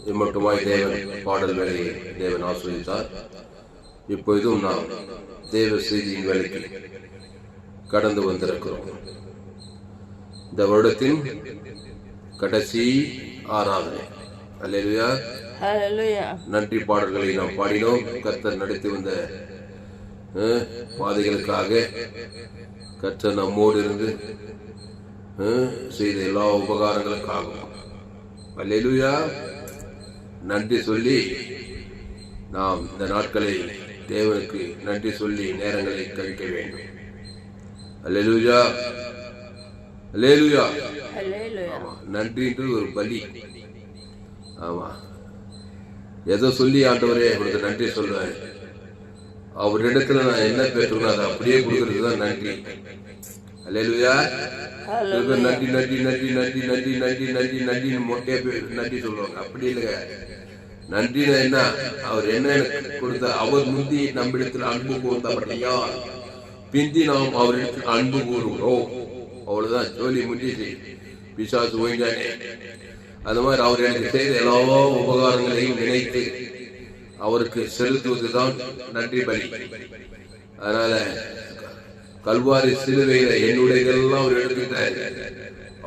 இம்மட்டுமாய் தேவன் பாடல் வேலையை தேவன் ஆசிரியத்தார். இப்பொழுதும் நாம் தேவ செய்தியின் வேலைக்கு கடந்து வந்திருக்கிறோம். இந்த வருடத்தின் கடைசி ஆராதனை. அல்லேலூயா, ஹல்லேலூயா. நன்றி பாடல்களை நாம் பாடினோம். கர்த்தர் நடத்தி வந்த பாதைகளுக்காக, கர்த்தர் நம்மோடு இருந்து செய்த எல்லா உபகாரங்களுக்காகவும் அல்லேலூயா நன்றி சொல்லி நாம் இந்த நாட்களை தேவனுக்கு நன்றி சொல்லி நேரங்களை கழிக்க வேண்டும். அல்லேலூயா, அல்லேலூயா. ஆமா, நன்றின்றது ஒரு பலி. ஆமா, எதை சொல்லி ஆண்டவரே அவருக்கு நன்றி சொல்லுவேன். அவரிடத்துல நான் என்ன பெற்றுக்கணும் அதை அப்படியே கொடுக்கறது தான் நன்றி. அல்லேலூயா. நன்றி நன்றி நன்றி நன்றி நன்றி நன்றி நன்றி நன்றின்னு மொட்டையா நன்றி சொல்லுவாங்க. அப்படி இல்லைங்க. நன்றினா என்ன? அவர் என்ன எனக்கு கொடுத்த, அவர் முந்தி நம்மிடத்தில் அன்பு கூர்ந்தபடியா பிந்தி நாம் அவரிடத்தில் அன்பு கூறுகிறோம். அவ்வளவுதான், சொல்லி முடிஞ்சு பிசாசு ஓய்ந்தானே. அந்த மாதிரி அவர் எனக்கு செய்த எல்லா உபகாரங்களையும் நினைத்து அவருக்கு செலுத்துவதுதான் நன்றி பலி. அதனால கல்வாரி சிலுவையில என்னுடையதெல்லாம் அவர் எடுத்துட்டாரு,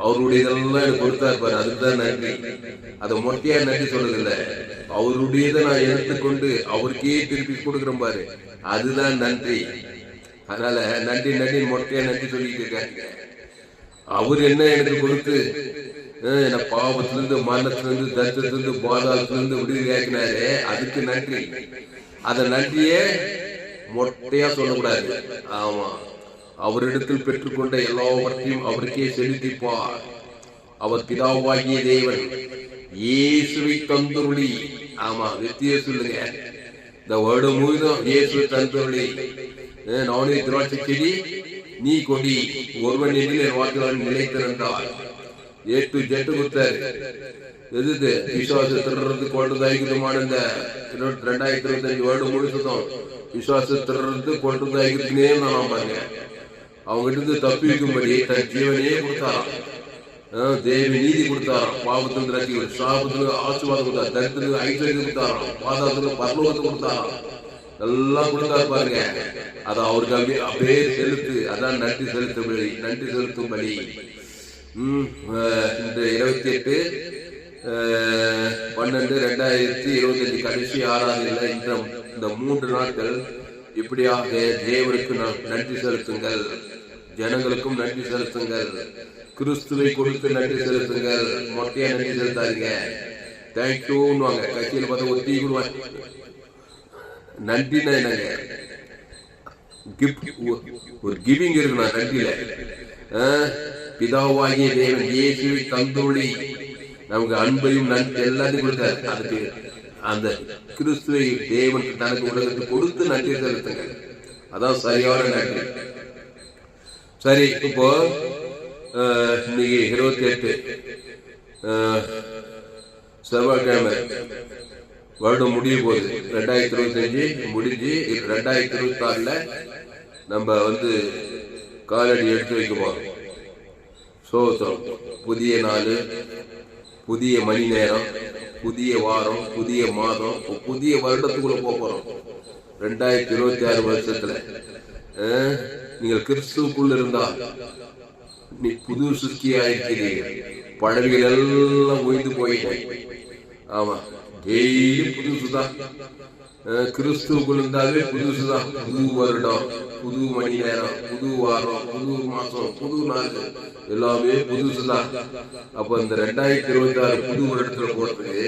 அவருடையதெல்லாம் எனக்கு கொடுத்தாரு பாரு, அதுதான் நன்றி. அதை மொட்டையா நன்றி சொல்றதில்லை, அவருடையதை நான் எடுத்துக்கொண்டு அவருக்கே திருப்பி கொடுக்குறேன் பாரு, அதுதான் நன்றி. அதனால நன்றி நன்றி மொட்டையா நன்றி சொல்லிட்டு இருக்காங்க. அவர் என்ன எனக்கு கொடுத்து என்ன பாவத்திலிருந்து, மரணத்திலிருந்து, தரித்திலிருந்து, பாதாளத்திலிருந்து விடுதலையாக்கினாரே, அதுக்கு நன்றி. அத நன்றியே மொட்டையா சொல்லக்கூடாது. ஆமா, அவரிடத்தில் பெற்றுக்கொண்ட எல்லாவற்றையும் அவருக்கே செலுத்திப்பார். அவர் பிதாவாகிய தேவன் இயேசுவை தந்துருளி. ஆமா, வெற்றியே சொல்லுங்க. இந்த வருடம் முழுதும் இயேசுவை தந்துருளி. நானே திராட்சை செடி, நீ கொடி, ஒருவன் என் வாக்குதான் நிலைத்திருந்தார். ஏட்டு ஜெட்டு கொடுத்தாரு. எது விசுவாசத்திலிருந்து கொண்டதாய்க்குமான இந்த 2025 வருடம் முழுசுதான் விசுவாசத்திலிருந்து கொண்டதாய்க்குனே நான் பாருங்க. அவங்க இருந்து தப்பிக்கும்படி தன் ஜீவனையே கொடுத்தாராம். தேவி நீதி கொடுத்தாராம். பாவத்திலிருந்து ரட்சிக்க, சாபத்திலிருந்து ஆசீர்வாதம் கொடுத்தாரு, தரித்திரத்துக்கு ஐஸ்வர்யம் கொடுத்தாராம், பாதாளத்துக்கு பரலோகத்தை கொடுத்தாராம், எல்லாம் கொடுத்தாரு பாருங்க. அதை அவருக்கு அப்படியே செலுத்து. அதான் நன்றி செலுத்தும்படி, நன்றி செலுத்தும்படி. இந்த 28/12/2025 கடைசி ஆராதனையில இந்த 3 நாட்கள் இப்படியாக தேவனுக்கு நன்றி செலுத்துங்கள், ஜனங்களுக்கும் நன்றி செலுத்துங்கள், கிறிஸ்துவை கொடுத்து நன்றி செலுத்துங்கள். மொட்டையா நன்றி செலுத்தாதீங்க. தேங்க்யூன்னு வாங்க. கட்சியில பார்த்தா ஒரு டீ கொடுவாங்க. நன்றினா என்னங்க? ஒரு கிவிங் இருக்கணும் நன்றியில. பிதாவாகிய தேவன் இயேசுவை தந்துள்ளி நமக்கு அன்பையும் நன்றி எல்லாத்தையும் கொடுத்தாரு. அதுக்கு அந்த கிறிஸ்துவை தேவன் தனக்கு உலகத்துக்கு கொடுத்து நன்றி செலுத்துங்க. அதான் சரியான நன்றி. சரி, இப்போ இன்னைக்கு 28 செவ்வாய்க்கிழமை, வருடம் முடிய போகுது. 2025 முடிஞ்சு 2026 நம்ம காலடி எடுத்து வைக்க போறோம். சோத்திரம். புதிய நாள், புதிய மணி நேரம், புதிய வாரம், புதிய மாதம், புதிய வருடத்துக்குள்ள போறோம். 2026 வருஷத்துல நீங்கள் கிறிஸ்துவுக்குள்ள இருந்தால் நீ புது சிருஷ்டியாயிருக்கிறீர்கள். பழவிகள் எல்லாம் ஓய்ந்து போயிட்டேன். ஆமா, டெய்லி புதுசுதான். கிறிஸ்துவுக்குள் இருந்தாலே புதுசுதான். புது வருடம், புது மணி நேரம், புது வாரம், புது மாசம், புது நாள், எல்லாமே புதுசுதான். அப்ப இந்த 2026 புது வருடத்துல போறதுக்கு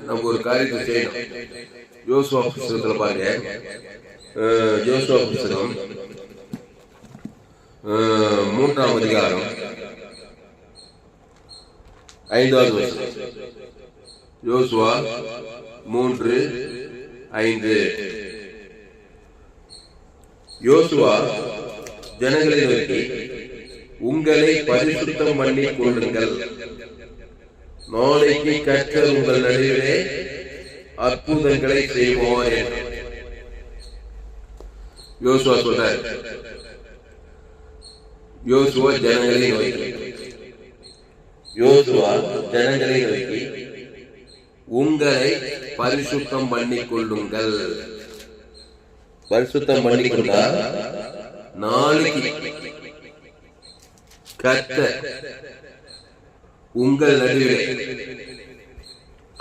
நம்ம ஒரு காரியத்தை செய்யணும். யோசுவா புத்தகத்துல பாருங்க. யோசுவா புத்தகம் 3ஆம் அதிகாரம் 5வது வசனம். யோசுவா 3:5. யோசுவா ஜனங்களை நோக்கி, உங்களை பரிசுத்தம் பண்ணி கொள்ளுங்கள், நாளைக்கு கர்த்தர் உங்கள் நடுவிலே அற்புதங்களை செய்வார். யோசுவா சொல்றார். யோசுவா ஜனங்களை நோக்கி, யோசுவா ஜனங்களை நோக்கி, உங்களை பரிசுத்தம் பண்ணிக் கொள்ளுங்கள். பரிசுத்தம் பண்ணிக்கொண்டா நாளைக்கு கர்த்தர் உங்கள் நடுவே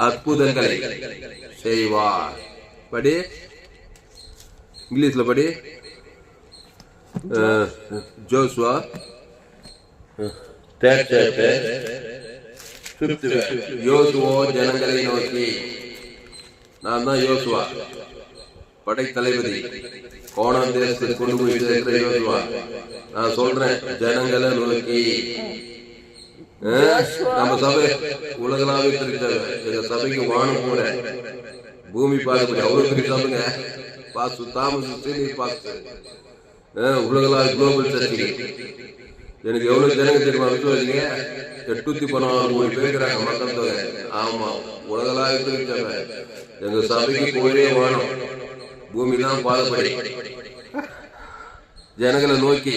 அற்புதங்களை செய்வார். படி, இங்கிலீஷ்ல படி. ஜோசுவா யோசுவா ஜனங்களை நோக்கி, நான் தான் யோசுவா, படை தளபதி, கோணம் தேசத்தை கொண்டு போய் சேர்க்கிற யோசுவா. நான் சொல்றேன், ஜனங்களை நோக்கி. நம்ம சபை உலகளாவே தெரிஞ்சவ, எங்க சபைக்கு வானம் கூட பூமி பார்க்க அவ்வளவு பெரிய சபைங்க. பாசு தாமஸ் உலகளாவே குளோபல் சர்ச்சை. எனக்கு எவ்வளவு ஜனங்க தெரியுமா விசுவாசிங்க? 816 பேருக்கிறாங்க மக்கள் தொகை. ஆமா, உலகளாவே தெரிஞ்சவ. எங்க சபைக்கு கோயிலே வானம், பூமி தான் பாதப்படி. ஜனங்களை நோக்கி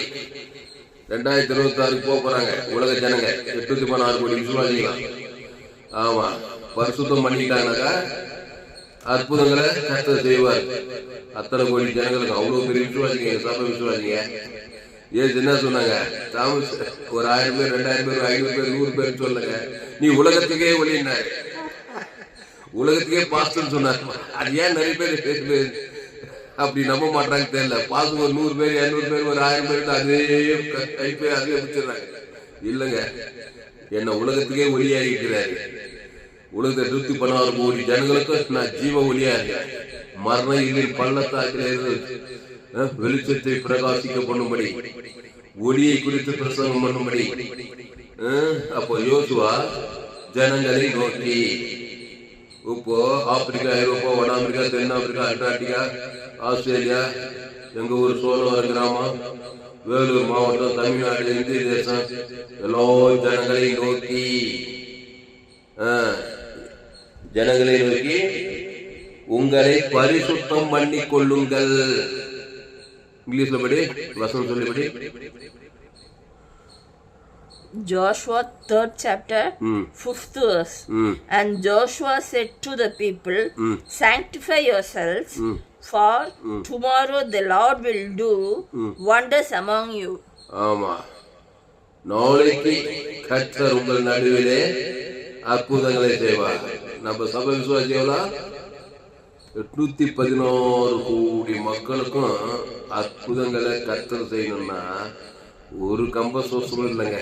2026 போறாங்க உலக ஜனங்க 816 கோடி விசுவாசிக்கலாம். ஆமா, பரிசுத்தம் பண்ணிட்டாங்கனாக்கா அற்புதங்களை கர்த்தர் செய்வார். அத்தனை கோடி ஜனங்களுக்கு அவ்வளவு பெரிய விசுவாசிங்க, சபை விசுவாசிங்க. ஏன் என்ன சொன்னாங்க? தாமஸ் ஒரு 1000 பேர், 2000 பேர், 500 பேர், 100 பேர் சொல்லுங்க, நீ உலகத்துக்கே ஒளியின, உலகத்துக்கே பாஸ்டர் சொன்னார். அது ஏன் நிறைய பேர் அப்படி நம்ப மாட்டாங்க தெரியல. பாசு ஒரு 100 பேர், 200 பேர், ஒரு 1000 பேர் அதே கைப்பே அதே பிடிச்சிடுறாங்க. இல்லைங்க, என்ன உலகத்துக்கே ஒளியா இருக்கிறாரு. உலகத்தை 116 கோடி ஜனங்களுக்கு நான் ஜீவ ஒளியா இருக்கேன். மரண இதில் பள்ளத்தாக்கில் வெளிச்சத்தை பிரகாசிக்க பண்ணும்படி, ஒளியை குறித்து பிரசங்கம் பண்ணும்படி. அப்போ யோசுவா ஜனங்களை நோக்கி, இப்போ ஆப்பிரிக்கா, ஐரோப்பா, வட அமெரிக்கா, தென் ஆப்பிரிக்கா, அண்டார்டிகா, ஆஸ்திரேலியா, எங்க ஊர் சோழவரம் கிராமம், வேலூர் மாவட்டம், தமிழ்நாடு, இந்திய தேசம், எல்லா ஜனங்களை நோக்கி, ஜனங்களை நோக்கி உங்களை பரிசுத்தம் பண்ணிக் கொள்ளுங்கள். இங்கிலீஷ்ல படி, வசனம் சொல்லிபடி. Joshua 3rd chapter 5th verse. And Joshua said to the people, sanctify yourselves, for tomorrow the Lord will do wonders among you. ஆமா, நாளைக்கு கர்த்தர் உங்கள் நடுவிலே அற்புதங்களை செய்வார். நம்ம சபை விசுவாசிகளா 816 கோடி மக்களுக்கும் அற்புதங்களை கர்த்தர் செய்யணும்னா ஒரு கம்ப சுசுரம் இல்லைங்க,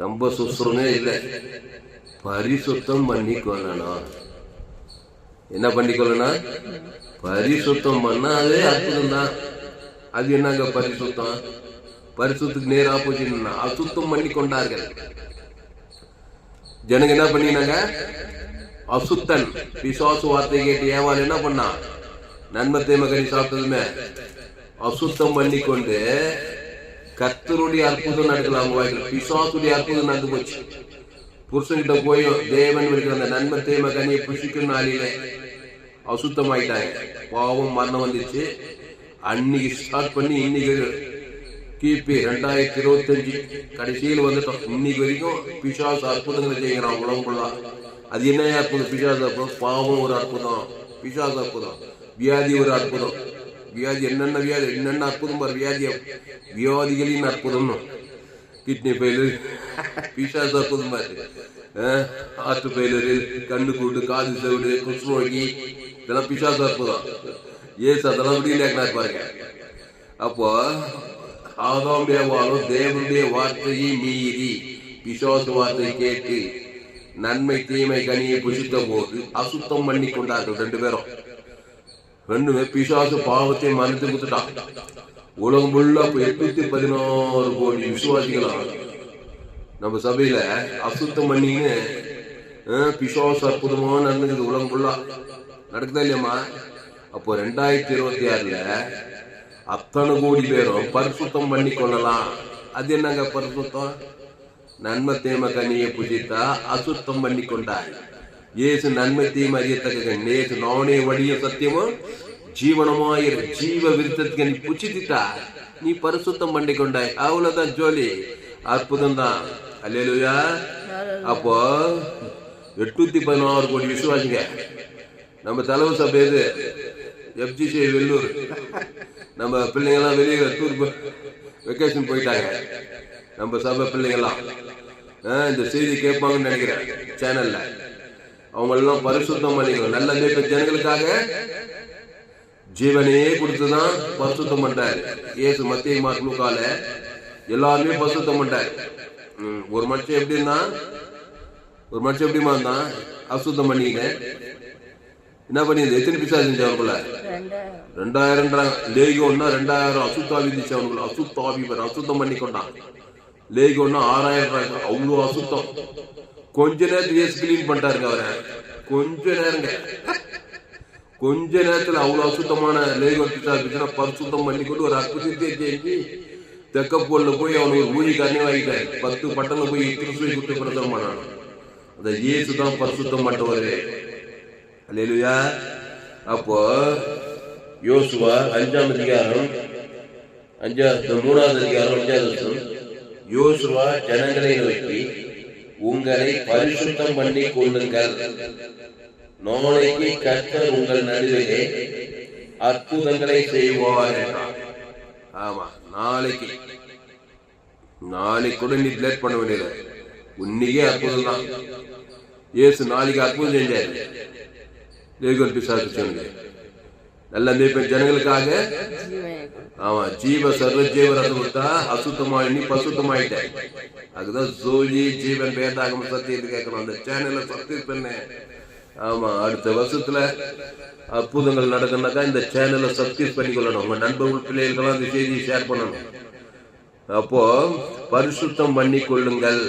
கம்ப சுசுரமே இல்லை. பரிசுத்தம் பண்ணிக்கொள்ளணும். என்ன பண்ணிக்கொள்ளணும்? பரிசுத்தம் பண்ணா அதே அற்புதம் தான். அது என்னங்க பரிசுத்தம்? பரிசுத்துக்கு நேர் ஆப்போசிட் அசுத்தம் பண்ணி கொண்டார்கள். ஜனங்க என்ன பண்ணினாங்க? அசுத்தன் பிசாசு வார்த்தை கேட்டு ஏவாள் என்ன பண்ணா? நன்மை தீமை கனி சாப்பிட்டதுமே அசுத்தம் பண்ணி கொண்டு கர்த்தருடைய அற்புதம் நடக்கலாம். பிசாசுடைய அற்புதம் நடந்து போச்சு. புருஷன்கிட்ட போயும் தேவன் இருக்கிற அந்த நன்மை தீமை கனியை புஷிக்கும் நாளிலே அசுத்தம் ஆயிட்டாங்க. பாவம் மரணம் வந்துச்சு. அன்னைக்கு ஸ்டார்ட் பண்ணி இன்னைக்கு கிபி 2025 கடைசியில் வந்துட்டோம். இன்னைக்கு வரைக்கும் பிசாசு அற்புதங்களை செய்கிறான் உலகம் ஃபுல்லா. அது என்ன அற்புதம்? பிசாசு அற்புதம். பாவம் ஒரு அற்புதம், பிசாசு அற்புதம். வியாதி ஒரு அற்புதம். வியாதி என்னென்ன வியாதி, என்னென்ன அற்புதம் பாரு. வியாதிகளின் அற்புதம். கிட்னி ஃபெயிலர் பிசாசு அற்புதம் பாரு. ஹார்ட் ஃபெயிலரு, கண்ணு கூட்டு, காது செவிடு, குஷ்ணோகி, இதெல்லாம் பிசாசு அற்புதம். ஏசு அதெல்லாம் முடியல பாருங்க. அப்போ ஆதாம் ஏவாளும் தேவனுடைய வார்த்தையை மீறி பிசாசு வார்த்தை கேட்டு நன்மை தீமை கனியை புசித்த போது அசுத்தம் பண்ணி கொண்டார்கள். 2 பேரும். 2 பிசாசு பாவத்தை மறைத்து கொடுத்துட்டான். உலகம் ஃபுல்லா 816 கோடி விசுவாசிகளாம் நம்ம சபையில அசுத்தம் பண்ணின்னு பிசாசு அற்புதமா நடந்துக்குது. உலகம் ஃபுல்லா நடக்குதா இல்லையம்மா? அப்போ 2026 அத்தனை கோடி பேரும் பரிசுத்தம் பண்ணி கொள்ளலாம். அது என்னங்க பரிசுத்தம்? நன்மை தீமை கனியை புசித்தா அசுத்தம் பண்ணி கொண்டார். இயேசு நன்மை தீமை அறியத்தக்க நேசு நானே வழிய சத்தியமும் ஜீவனமாயிரு ஜீவ விருத்தத்துக்கு நீ புச்சிட்டா நீ பரிசுத்தம் பண்ணி கொண்டாய். அவ்வளவுதான் ஜோலி. அற்புதம் தான். அல்லேலூயா. அப்போ 816 கோடி விசுவாசிங்க. நம்ம தலைவர் சபை எது? FGC வெள்ளூர். நம்ம பிள்ளைங்கெல்லாம் வெளியே டூர் வெக்கேஷன் போயிட்டாங்க. நம்ம சபை பிள்ளைங்கெல்லாம் இந்த செய்தி கேட்பாங்கன்னு நினைக்கிறேன் சேனல்ல. அவங்களெல்லாம் பரிசுத்தம் பண்ணிக்கணும். நல்ல மேய்ப்ப ஜனங்களுக்காக ஜீவனையே கொடுத்துதான் பரிசுத்தம் பண்றாரு இயேசு. மத்திய மார்க் லூக்கால எல்லாருமே பரிசுத்தம் பண்றாரு. ஒரு மனுஷன் எப்படின்னா இருந்தான் அசுத்தம் பண்ணிக்கிட்டு என்ன பண்ணியது? எத்தனை பிசா செஞ்சவங்கள 2000 லேகியோன்னா 2000 அசுத்தாவி இருந்துச்சு. அசுத்தாவி அசுத்தம் பண்ணி கொண்டான். லேகியோன்னா 6000. அவ்வளோ அசுத்தம். கொஞ்ச நேரத்துக்கு ஏசு கிளீன் பண்ணிட்டாருங்க அவரை. கொஞ்ச நேரத்துல அவ்வளவு அசுத்தமான லேகியோன் பிசா பரிசுத்தம் பண்ணி கொண்டு ஒரு அற்புதத்தை செஞ்சு தெக்கப்போல்ல போய் அவனுக்கு ஊழிக்காரனே வாங்கிட்டாரு. 10 பட்டம்ல போய் கிறிஸ்துவை குட்டி பிரதம் பண்ணான். அந்த இயேசு தான் பரிசுத்தம் பண்ணவரு. அல்லேலூயா. அப்போ யோசுவா 5ஆம் அதிகாரம் 3ஆவது அதிகாரம் 5ஆவது வசனம். யோசுவா ஜனங்களை நோக்கி, உங்களை பரிசுத்தம் பண்ணி கொள்ளுங்கள், நாளைக்கு கர்த்தர் உங்கள் நடுவிலே அற்புதங்களை செய்வார் என்றார். ஆமா, நாளைக்கு கூட நீ லேட் பண்ண வேண்டியது. இன்னைக்கே அற்புதம் தான். இயேசு நாளைக்கு அற்புதம் செஞ்சாரு. லேகியோன் பிசாசு நல்ல மேய்ப்பன் ஜனங்களுக்காக. ஆமா, ஜீவ சர்வ ஜீவ ரசம் கொடுத்தா அசுத்தமாயி நீ பசுத்தமாயிட்ட. அதுதான் ஜோலி ஜீவன் வேண்டாகம் சத்தியத்தை கேட்கணும். அந்த சேனல்ல சப்ஸ்கிரைப் பண்ண. ஆமா, அடுத்த வருஷத்துல அற்புதங்கள் நடக்கணும்னாக்கா இந்த சேனலை சப்ஸ்கிரைப் பண்ணிக்கொள்ளணும். உங்க நண்பர்கள் பிள்ளைகளுக்கெல்லாம் இந்த செய்தியை ஷேர் பண்ணணும். அப்போ பரிசுத்தம் பண்ணி கொள்ளுங்கள்,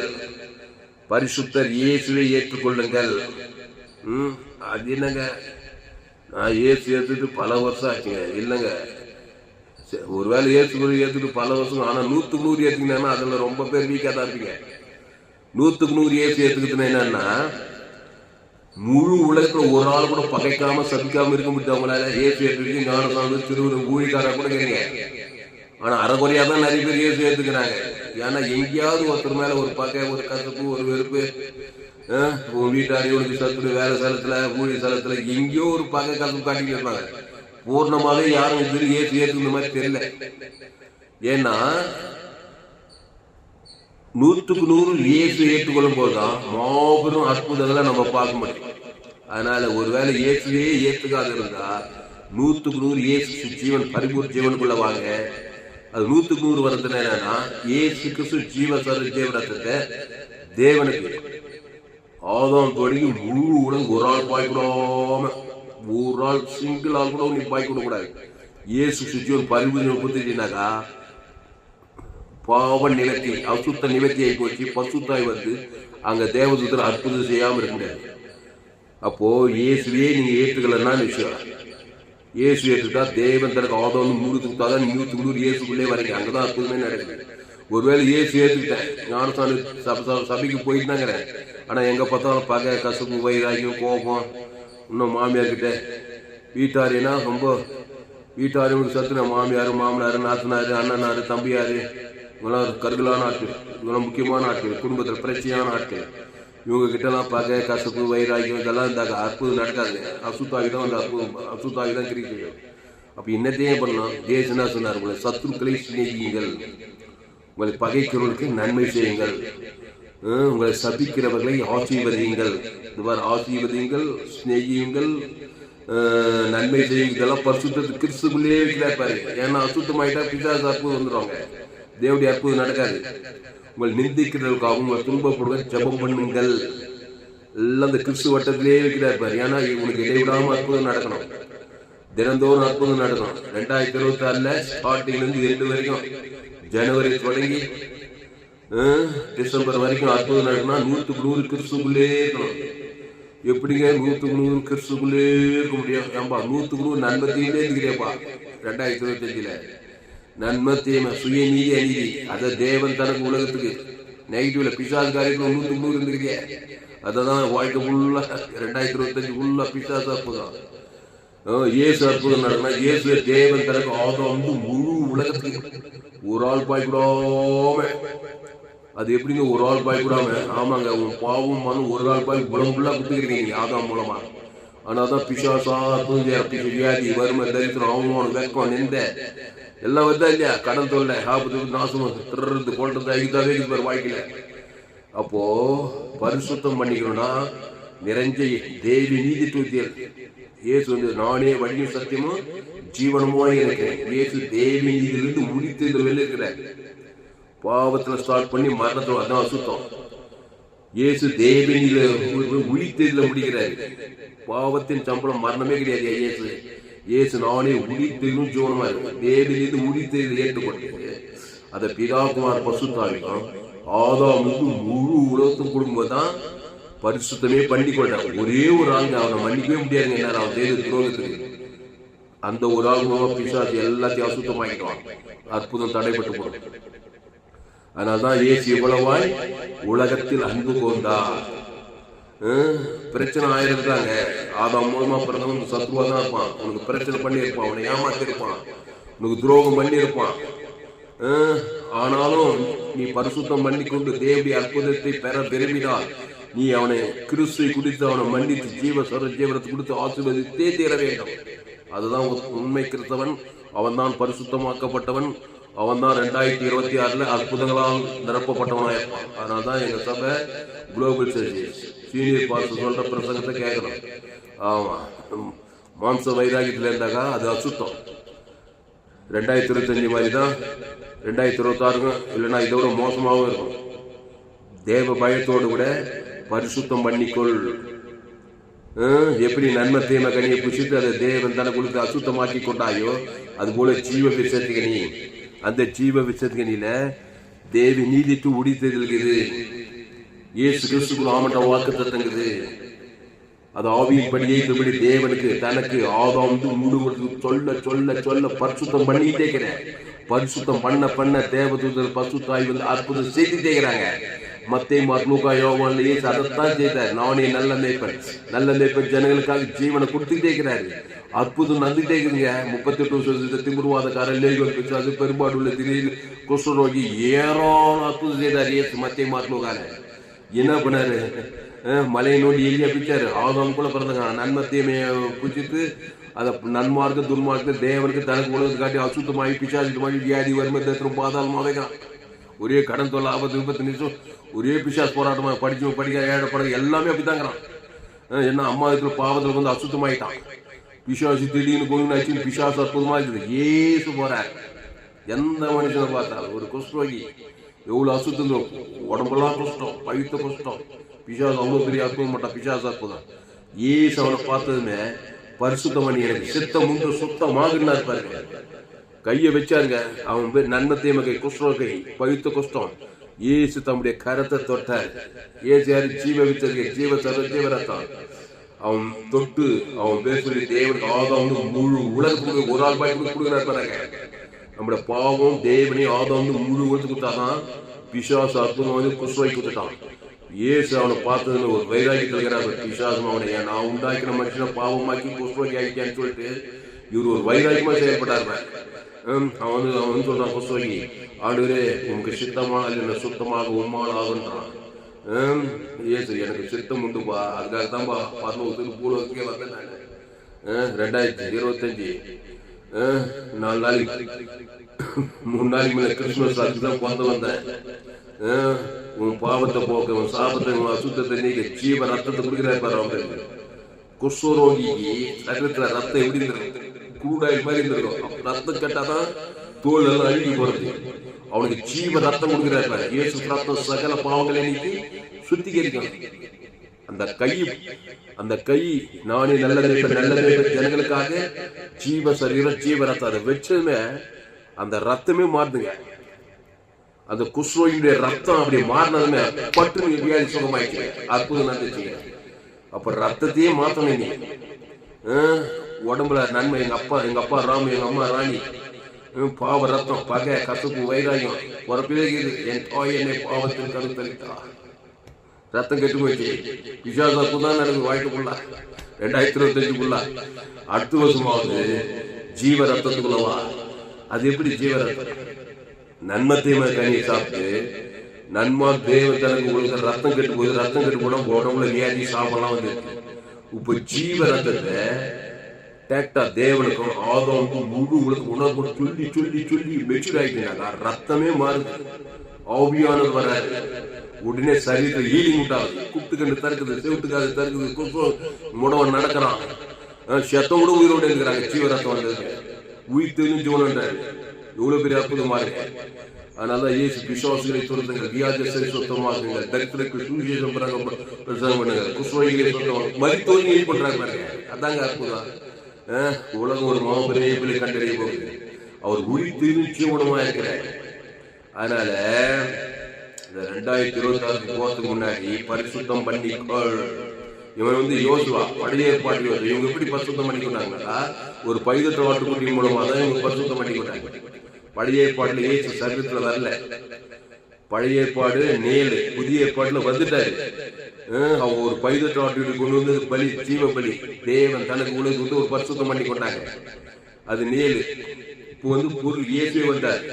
பரிசுத்தர் இயேசுவை ஏற்றுக்கொள்ளுங்கள். அது என்னங்க, நான் ஏசு ஏற்றுட்டு பல வருஷம் ஆச்சுங்க. இல்லைங்க, ஒருவேளை ஏற்றுட்டு பல வருஷம். ஆனா 100க்கு 100 ஏற்றுக்கினா அதுல ரொம்ப பேர் வீக்கா தான் இருப்பீங்க. 100க்கு 100 ஏசு ஏற்றுக்கிட்டுனா என்னன்னா, முழு உலகத்துல ஒரு ஆள் கூட பகைக்காம சபிக்காம இருக்க முடியும் அவங்களால. ஏசு ஏற்றுக்கு ஞானசாமி திருவள்ளுவர் ஊழிக்காரா கூட கேட்க. ஆனா அறகுறையா தான் நிறைய பேர் ஏசு ஏத்துக்கிறாங்க. ஏன்னா எங்கேயாவது ஒருத்தர் மேல ஒரு பகை, ஒரு கசப்பு, ஒரு வெறுப்பு, உன் வீட்டாரி உனக்கு சத்துரு, வேலை ஸ்தலத்துல, ஊழிய ஸ்தலத்துல எங்கேயோ ஒரு பகை கசப்பு காட்டிட்டு இருப்பாங்க. பூர்ணமாவே யாரும் ஏசு ஏத்துக்கிற மாதிரி தெரியல. ஏன்னா 100க்கு 100 இயேசு ஏற்றுக்கொள்ளும் போதுதான் மாபெரும் அற்புதங்களை நம்ம பார்க்க முடியும். அதனால ஒருவேளை இயேசுவே ஏற்றுக்காத இருந்தா 100க்கு 100 இயேசு ஜீவன் பரிபூர்ண ஜீவனுக்குள்ள வாங்க. அது 100க்கு 100 வரதுன்னா என்னன்னா, இயேசு கிறிஸ்து ஜீவ சர்வ ஜீவனத்தை தேவனுக்கு ஆதாம் தொடங்கி முழு உலகம் ஒரு ஆள் பாய்க்கூடாம, ஒரு ஆள் சிங்கிள் ஆள் கூட நீ பாய்க்கூட கூடாது. இயேசு ஜீவன் பரிபூர்ண புத்தினாக்கா பாவ நிலத்தி அசுத்த நிவர்த்தியை போச்சு பசுத்தாய் வந்து அங்க தேவதூதர் அற்புதம் செய்யாம இருக்க முடியாது. அப்போ இயேசுவே நீங்க ஏற்றுக்கலன்னா விஷயம். இயேசு ஏற்றுட்டா தேவன் தனக்கு ஆதோன்னு 100 கொடுத்தாதான் 100க்கு 100 இயேசுக்குள்ளே வரைக்கும் அங்கதான் அற்புதமே நடக்குது. ஒருவேளை இயேசு ஏற்றுக்கிட்டேன், ஞானசாமி சபைக்கு போயிட்டுனாங்கிறேன். ஆனா எங்க பார்த்தாலும் பகை, கசப்பு, வைராகியம், கோபம், இன்னும் மாமியார் கிட்ட வீட்டாரினா ரொம்ப வீட்டாரு சத்துன மாமியாரு, மாமனாரு, நாத்தனாரு, அண்ணனாரு, தம்பியாரு, இவங்களாம் கருகலான ஆட்கள், இவங்களாம் முக்கியமான ஆட்கள், குடும்பத்தில் பிரச்சனையான ஆட்கள். இவங்க கிட்ட எல்லாம் பகை, கசப்பு, வைராகியம் இதெல்லாம் இருந்தாங்க அற்புதம் நடக்காது. அசுத்தாவிதான் அந்த அசுத்தாவிதான் கிரிக்கை. அப்ப என்னத்தையே பண்ணலாம்? தேச என்ன சொன்னார்? உங்களை சத்துருக்களை சிநேகியுங்கள், உங்களை பகைக்கிறவர்களுக்கு நன்மை செய்யுங்கள், உங்களை சபிக்கிறவர்களை ஆசீர்வதியுங்கள். இதுவாறு ஆசீர்வதியுங்கள், சிநேகியுங்கள், நன்மை செய்யுங்க. இதெல்லாம் பரிசுத்தத்து கிறிஸ்துக்குள்ளே வைக்கிறாரு. ஏன்னா அசுத்தமாயிட்டா பிசாசு அற்புதம் வந்துடுவாங்க, தேவடைய அற்புதம் நடக்காது. உங்கள் நிந்திக்கிறவர்களுக்காக உங்களை துன்பப்படுவதை ஜெபம் பண்ணுங்கள். எல்லாம் அந்த கிறிஸ்து வட்டத்திலே வைக்கிறார். ஏன்னா உனக்கு இடைவிடாம அற்புதம் நடக்கணும், தினந்தோறும் அற்புதம் நடக்கணும். 2026 ஸ்டார்டிங்ல இருந்து எண்டு வரைக்கும், ஜனவரி தொடங்கி டிசம்பர் வரைக்கும் அற்புதம் நடக்கணும். 100க்கு 100 கிறிஸ்துக்குள்ளே இருக்கணும். எப்படிங்க 100க்கு 100 கிறிஸ்துக்குள்ளே இருக்க முடியும்? ஏன்பா 100க்கு 100 நன்மை தீமே இருக்கிறேப்பா. 2025 நன்மை தீமை, சுய நீதி, அநீதி, அதை தேவன் தனக்கு உலகத்துக்கு நெகட்டிவ்ல பிசாசு காரியத்துல 100க்கு 100 இருந்துருக்கே. அதான் வாழ்க்கை ஃபுல்லா 2025 ஃபுல்லா பிசாசு அற்புதம், இயேசு அற்புதம் நடக்கணும். இயேசு தேவன் தனக்கு ஆதம் வந்து முழு உலகத்துக்கு ஒரு ஆள் பாய்க்கூடாம அது எப்படிங்க ஒரு ஆள் பாய் கூடாம? ஆமாங்க, உன் பாவம் மனு ஒரு ஆள் பாய் உலகம் ஃபுல்லா குத்துக்கிறீங்க ஆதாம் மூலமா. ஆனாதான் பிசாசா வியாதி வறுமை தரித்திரம் அவமானம் வெக்கம் நின்ற எல்லாம் வந்தா இல்லையா? கடன் தொல்லை ஆபத்து நாசம் திருறது போன்றது இதுதாவே இது வாழ்க்கையில. அப்போ பரிசுத்தம் பண்ணிக்கணும்னா நிறைஞ்ச தேவி நீதி தூத்தியல். இயேசு வந்து நானே வழியும் சத்தியமும் ஜீவனமும் இருக்கிறேன். இயேசு தேவி நீதியிலிருந்து முடித்து வெளில இருக்கிறார். பாவத்துல ஸ்டார்ட் பண்ணி மரணத்துல அதான் அசுத்தம். இயேசு தேவி நீதியில உயிர்த்தெழுதல முடிக்கிறார். பாவத்தின் சம்பளம் மரணமே கிடையாது. இயேசு நானே உயிர்த்தெழுதும் ஜீவனமா இருக்கும். தேவி நீதி உயிர்த்தெழுதல் ஏற்றுக்கொண்டு அதை பிதாகுமார் பசுத்தாவிக்கும் ஆதாமுக்கு முழு உலகத்தும் கொடுக்கும்போதுதான் பரிசுத்தமே பண்ணி கொண்டார். ஒரே ஒரு ஆளுங்க அவனை மன்னிக்கவே முடியாதுங்க. என்ன அவன் செய்த துரோகத்துக்கு அந்த ஒரு ஆள் மூலமா பிசாசு எல்லாத்தையும் அசுத்தமாக்கிடுவான். அற்புதம் தடைப்பட்டு போடும். அதனால்தான் இயேசு இவ்வளவாய் உலகத்தில் அன்பு கொண்டார். பிரச்சனை ஆயிருக்காங்க. ஆதாம் மூலமா பிறந்தவன் சத்ருவா தான் இருப்பான். உனக்கு பிரச்சனை பண்ணி இருப்பான், அவனை ஏமாத்தி இருப்பான், உனக்கு துரோகம் பண்ணி இருப்பான். ஆனாலும் நீ பரிசுத்தம் பண்ணி கொண்டு தேவனுடைய அற்புதத்தை பெற விரும்பினால் நீ அவனை கிறிஸ்துவை குடித்து அவனை மன்னித்து ஜீவத்தை கொடுத்து ஆசீர்வதித்தே தீர வேண்டும். அதுதான் உண்மை கிறிஸ்தவன். அவன் தான் பரிசுத்தமாக்கப்பட்டவன். அவன் தான் 2026 அற்புதங்களால் நிரப்பப்பட்டவனா இருப்பான். அதனால்தான் எங்க சபை குளோபல் சர்வீஸ் சீனியர் பாஸ்டர் சொல்ற பிரசங்கத்தை கேட்கணும். ஆமா, மாம்ச வைராகியத்துல இருந்தாக்கா அது அசுத்தம். 2025 மாதிரி தான் 2026 இல்லைன்னா இதோட மோசமாகவும் இருக்கும். தேவ பயத்தோடு கூட பரிசுத்தம் பண்ணிக்கொள். எப்படி நன்மை தீமை கனியை புசித்து அதை தேவன் தன கொடுத்து அசுத்தமாக்கி கொண்டாயோ அது போல ஜீவ விசேஷத்துக்கு நீ அந்த ஜீவ விசேஷத்துக்கு தேவி நீதிட்டு உடித்தது. இயேசு கிறிஸ்துக்குள் ஆமண்ட வாக்கு தத்தங்குது. அது ஆவியின் படியே இப்படி தேவனுக்கு தனக்கு ஆதாம் முழுவதும் சொல்ல சொல்ல சொல்ல பரிசுத்தம் பண்ணிட்டே இருக்கிறேன். பரிசுத்தம் பண்ண பண்ண தேவதூதர் பசுத்தாய் வந்து அற்புதம் செய்துட்டே இருக்கிறாங்க. மத்தேயு மார்க்கு லூக்கா யோவான் இயேசு அதைத்தான் செய்தார். நானே நல்ல மேய்ப்பன் ஜனங்களுக்காக ஜீவனை கொடுத்துக்கிட்டே இருக்கிறாரு. அற்புதம் நடந்துகிட்டே இருக்குங்க. 38 வருஷத்துக்கு திமிர்வாதக்காரன் லேகோல் பிசாசு பெரும்பாடு உள்ள திடீர் குஷ்டரோகி ஏராளம் அற்புதம் செய்தார் இயேசு மத்தேயு மார்க்கு லூக்கால. என்ன பண்ணாரு? மலையை நோண்டி எலியா பிச்சாரு. ஆதாம் கூட பிறந்தாங்க. நன்மை தீமையை பிடிச்சிட்டு அதை நன்மார்க்க துன்மார்க்க தேவனுக்கு தனக்கு உலகத்தை காட்டி அசுத்தமாகி பிசாசுமாகி வியாதி வறுமை தத்திரம் பாதாளமாக வைக்கிறான். ஒரே கடன் தொல்லை ஆபத்து விபத்து நிமிஷம் ஒரே பிசாசு போராட்டமாக படிச்சு படிக்க ஏழப்பட எல்லாமே அப்படித்தாங்கிறான். என்ன அம்மா இருக்கிற பாவத்தில் வந்து அசுத்தமாயிட்டான். பிசாசு திடீர்னு கொண்டு பிசாசு அற்புதமா இருக்குது. ஏசு போறார். எந்த மனுஷனை பார்த்தாலும் ஒரு குஷ்டரோகி எவ்வளவு அசுத்தம் உடம்பெல்லாம் கஷ்டம், பழுத்த கஷ்டம். பிசாசு அவ்வளவு பெரிய அற்புதம் மாட்டான். பிசாசு அற்புதம். ஏசு அவனை பார்த்ததுமே பரிசுத்தம் பண்ணி எனக்கு சித்தம் முன்பு சுத்தமாக இருப்பாருங்க. கையை வச்சாருங்க. அவன் பேர் நன்மை தீமை கை குஷ்டரோகை பழுத்த கஷ்டம். ஏசு தம்முடைய கரத்தை தொட்டார். ஏசு யாரு? ஜீவ வித்தருக்கு ஜீவ சர்வ ஜீவரத்தான். அவன் தொட்டு அவன் பேர் சொல்லி தேவனுக்கு ஆதாம் முழு உலகத்துக்கு ஒரு ஆள் பாய் கொடுக்குறாங்க. நம்மளோட பாவம் தேவனே ஆதாம் முழு உலகத்துக்கு கொடுத்தாதான் பிசாசு அற்புதம் வந்து குஷ்டரோகி கொடுத்துட்டான். ஏசு அவனை பார்த்ததுல ஒரு வைராகியத்தில் இருக்கிறார். பிசாசம் அவனை நான் உண்டாக்கின மனுஷனை பாவமாக்கி குஷ்டரோகி ஆகிக்கான்னு சொல்லிட்டு இவர் ஒரு வைராகியமா செயல்பட்டார். அவன் சொல்றான் குஷ்டரோகி, ஆண்டவரே உனக்கு சித்தமான இல்லை சுத்தமாக உம்மால் ஆகுன்றான். ஏசு எனக்கு சித்தம் உண்டுப்பா, அதுக்காகத்தான்பா 19 பூலோகத்துக்கே வந்தேன் நான். 2025 4 நாளைக்கு 3 நாளைக்கு மேல கிறிஸ்துமஸ் அதுக்குதான் பிறந்து வந்தேன். உன் பாவத்தை போக்க, உன் சாபத்தை, உன் அசுத்தத்தை நீங்க ஜீவ ரத்தத்தை கொடுக்கிறாரு பாரு. அவங்களுக்கு குஷ்டரோகிக்கு சரீரத்துல ரத்தம் எப்படி இருந்திருக்கும்? கூடாயில் மாதிரி இருந்திருக்கும். ரத்தம் கட்டாதான் தோல் எல்லாம் அழுகி போறது. அவனுக்கு ஜீவ ரத்தம் கொடுக்கிறாரு பாரு. இயேசு ரத்தம் சகல பாவங்களை நீக்கி சுத்திகரிக்கும். அந்த கை நானே நல்ல ஜனங்களுக்காக ஜீவ சரீரம் ஜீவ ரத்தம் அதை வச்சதுமே அந்த ரத்தமே மாறுதுங்க. அந்த குஷ்டரோகியுடைய ரத்தம் அப்படி மாறினதுமே பட்டு வியாதி சுகமாயிடுச்சு. அற்புதம் நடந்துச்சுங்க. அப்ப ரத்தத்தையே மாத்தணும். நீ உடம்புல நன்மை. எங்க அப்பா ராமு, எங்க அம்மா ராணி. பாவ ரத்தம் பகை கசப்பு வைராகியம் பொறப்பிலே என் தாய் என்னை பாவத்தின் கருத்தளித்தா. ரத்தம் கெட்டு போயிடுச்சு. விசுவாசம் தான் நடக்குது வாழ்க்கைக்குள்ள. 2025 அடுத்த வருஷமாவது ஜீவ ரத்தத்துக்குள்ளவா. அது எப்படி ஜீவ ரத்தம்? நன்மை தீமை கனியை சாப்பிட்டு நன்மார் தேவன் தனக்கு உங்களுக்கு ரத்தம் கெட்டு போகுது. ரத்தம் கெட்டு போனா உடம்புல வியாதி சாபம்லாம் வந்து. இப்ப ஜீவ ரத்தத்தை டேக்டா தேவனுக்கும் ஆதாமுக்கும் முழு உங்களுக்கு உணர்வு சொல்லி சொல்லி சொல்லி மெச்சூர் ஆகிட்டீங்க. ரத்தமே மாறுது, ஆவியானது வராது. உடனே சரீரத்தை ஈலிங் விட்டாது. குட்டுக்கண்டு தருக்குது, செவிட்டுக்காது தருக்குது, முடவன் நடக்கிறான். செத்தம் கூட உயிரோடு இருக்கிறாங்க. ஜீவ ரத்தம் வந்தது உயிர் தெரிஞ்சு ஜீவனன்றாரு. எவ்வளவு பெரிய அற்புதமா இருக்கு. அதனால இயேசு பிசாசுகளை சொல்லுங்க, வியாதியை சுத்தமாக்குங்க, தரித்திரக்கு சுவிசேஷம் பிரசங்கம் பண்ணுங்க, குஷ்ரோகிகளை சுத்தமாக மருத்துவம் யூஸ் பண்றாங்க பாருங்க. அதாங்க அற்புதம். உலகம் ஒரு மாபெரிய பிள்ளை கண்டறிய போகுது. அவர் உயிர் தெரிஞ்சு ஜீவனமா இருக்கிறார். அதனால இந்த 2026 போறதுக்கு முன்னாடி பரிசுத்தம் பண்ணிக்கொள். இவன் யோசுவா பழைய ஏற்பாடு. இவங்க எப்படி பரிசுத்தம் பண்ணிக்கொண்டாங்கன்னா ஒரு பைதற்ற வாட்டுக்குட்டி மூலமா தான் இவங்க பரிசுத்தம் பண்ணிக்கொண்டாங்க. பழைய ஏற்பாடுல ஏசு சரீரத்துல வரல. பழைய ஏற்பாடு நேலு, புதிய ஏற்பாடுல வந்துட்டாரு. அவங்க ஒரு பைதற்ற வாட்டுக்குட்டி கொண்டு வந்து பலி, ஜீவ பலி, தேவன் தனக்கு உலக ஒரு பரிசுத்தம் பண்ணி கொண்டாங்க. அது நேலு. இப்போ பொருள் இயேசுவே வந்தார்.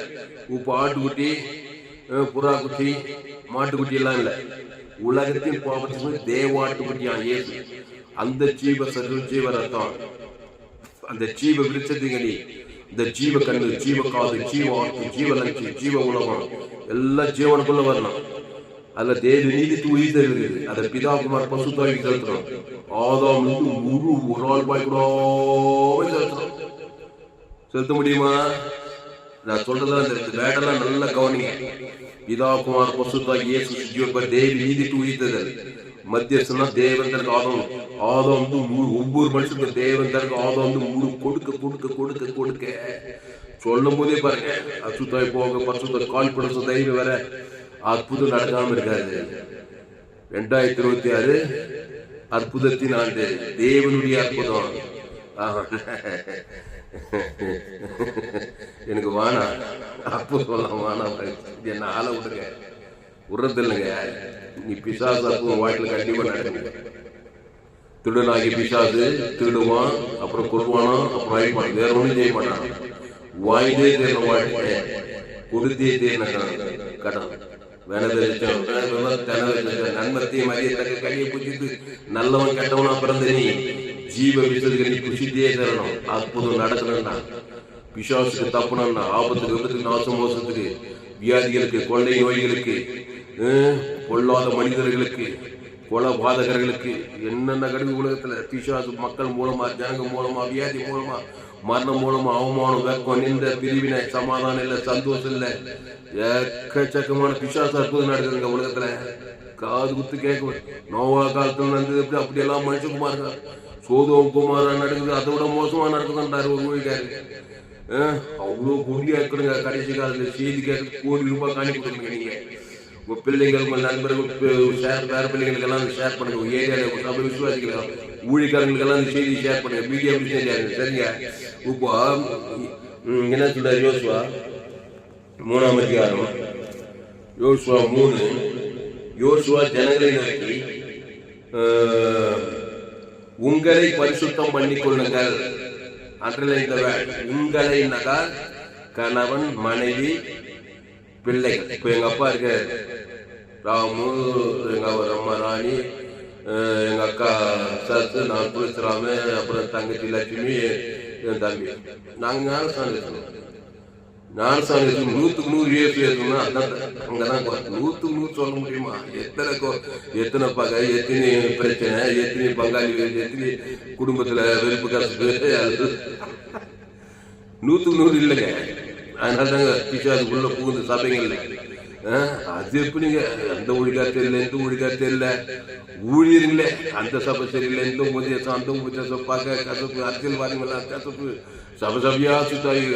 இப்போ ஆட்டுக்குட்டி, புறா குட்டி, மாட்டுக்குட்டி எல்லாம் இல்ல. உலகத்தின் பாவத்துக்கு தேவாட்டுக்குட்டியா இயேசு. அந்த ஜீவ சரீரம், ஜீவ ரத்தம், அந்த ஜீவ விருட்சத்துக்கு நீ இந்த ஜீவ கண்ணு, ஜீவ காது, ஜீவ ஆட்டு, ஜீவ லட்சி, ஜீவ உலகம் எல்லாம் ஜீவனுக்குள்ள வரணும். அதுல தேவ நீதிக்கு உயிர் தருகிறது. அதை பிதாகுமார் பசுத்தாய்க்கு செலுத்தணும். ஆதாம் முழு ஒரு ஆள் பாய் கூட செலுத்தணும். செலுத்த முடியுமா? நான் சொல்றதா இந்த வேடெல்லாம் நல்லா கவனிங்க. பிதா குமார் பசுத்தாய் இயேசு தேவி நீதிக்கு உயிர்த்ததல். மத்தியஸ்தனா தேவன் தனக்கு ஆதாம் ஒவ்வொரு மனுஷனுக்கும் தேவன் தனக்கு ஆதாம் முழு கொடுக்க கொடுக்க கொடுக்க கொடுக்க சொல்லும் போதே பாருங்க. அசுத்தாய் போக பசுத்தாய் கான்பிடன்ஸ் தைரியம் வேற அற்புதம் நடக்காம இருக்காது. 2026 அற்புதத்தின் ஆண்டு, தேவனுடைய அற்புதம். எனக்கு வானா அப்போ சொல்லலாம், வானா என்ன ஆளை விடுங்க, விடுறது இல்லைங்க. நீ பிசாசு அற்புதம் வாழ்க்கையில் கண்டிப்பா நடக்குங்க. திருடனாகி பிசாசு திருடுவான், அப்புறம் கொள்வானா, அப்புறம் ஆயிப்பான். வேற ஒன்றும் செய்ய மாட்டான். வாய்ந்தே தேர்ன வாழ்க்கை, கொடுத்தே தேர்ன கடன், நன்மத்தையும் மதியத்தக்க கையை பிடிச்சிட்டு நல்லவன் கெட்டவனா பிறந்த நீ ஜீவ விசதுக்கு குஷித்தே தரணும். அற்புதம் நடக்கணும்னா, பிசாசுக்கு தப்புனா, ஆபத்துக்கு, விபத்துக்கு, நாச மோசத்துக்கு, வியாதிகளுக்கு, கொள்ளை நோய்களுக்கு, பொல்லாத மனிதர்களுக்கு, கொலபாதகர்களுக்கு, என்னென்ன கடுகு உலகத்துல பிசாசு மக்கள் மூலமா, ஜனங்க மூலமா, வியாதி மூலமா, மரணம் மூலமா, அவமானம், வெக்கம், நின்ற, பிரிவினை, சமாதானம் இல்ல, சந்தோஷம் இல்ல, எக்கச்சக்கமான பிசாசு அற்புதம் நடக்குதுங்க உலகத்துல. காது குத்து கேட்கும். நோவா காலத்துல நடந்தது எப்படி அப்படியெல்லாம் மனுஷகுமார் சோதோம் குமாரா நடக்குது. அதை விட மோசமா நடக்குதுன்றாரு ஒரு ஊழியக்காரு. அவ்வளோ கொடியா இருக்குதுங்க. கடைசி காலத்துல செய்தி கேட்டு கோடி ரூபாய் காணி கொடுக்குறீங்க. நீங்க உங்க பிள்ளைகள், உங்க நண்பர்கள், வேற பிள்ளைங்களுக்கெல்லாம் ஷேர் பண்ணுங்க. ஏரியாவில் சபை விசுவாசிக்கலாம், ஊழியக்காரங்களுக்கெல்லாம் இந்த செய்தி ஷேர் பண்ணுங்க. மீடியா தெரியாது சரிங்க. இப்போ என்ன சொல்றாரு யோசுவா 3ஆம் அதிகாரம், யோசுவா 3. யோசுவா ஜனங்களை நோக்கி உங்களை பரிசுத்தம் பண்ணிக் கொள்ளுங்கள். உங்களை நகர், கணவன், மனைவி, பிள்ளைகள். இப்ப எங்க அப்பா இருக்க ராமு, எங்க அம்மா ராணி, எங்க அக்கா சத்து, நான் துளசிராம, அப்புறம் தங்கச்சி லட்சுமி, என் தம்பி, நாங்க ஞானஸ்தானம் 100க்கு 100 இயேசு ஏற்றுனா அங்கதான் 100க்கு 100 சொல்ல முடியுமா? எத்தனை பகை, எத்தனை பிரச்சனை, எத்தனை பங்காளி, எத்தனை குடும்பத்துல வெறுப்பு, கசப்பு, 100க்கு 100 இல்லைங்க. அதனால தாங்க பிசாசுக்குள்ள புகுந்து சபைங்கள்ல அது எப்படிங்க, அந்த ஊழிக்கார் தெரியல, எந்த ஊழிக்கார் தெரியல, ஊழியர்களே அந்த சபை சரியில்லை, எந்த உபதேசம், அந்த உபதேசம், பகை, கசப்பு, அரசியல்வாதிகளா கசப்பு, சபை சபையா சுத்தாயி.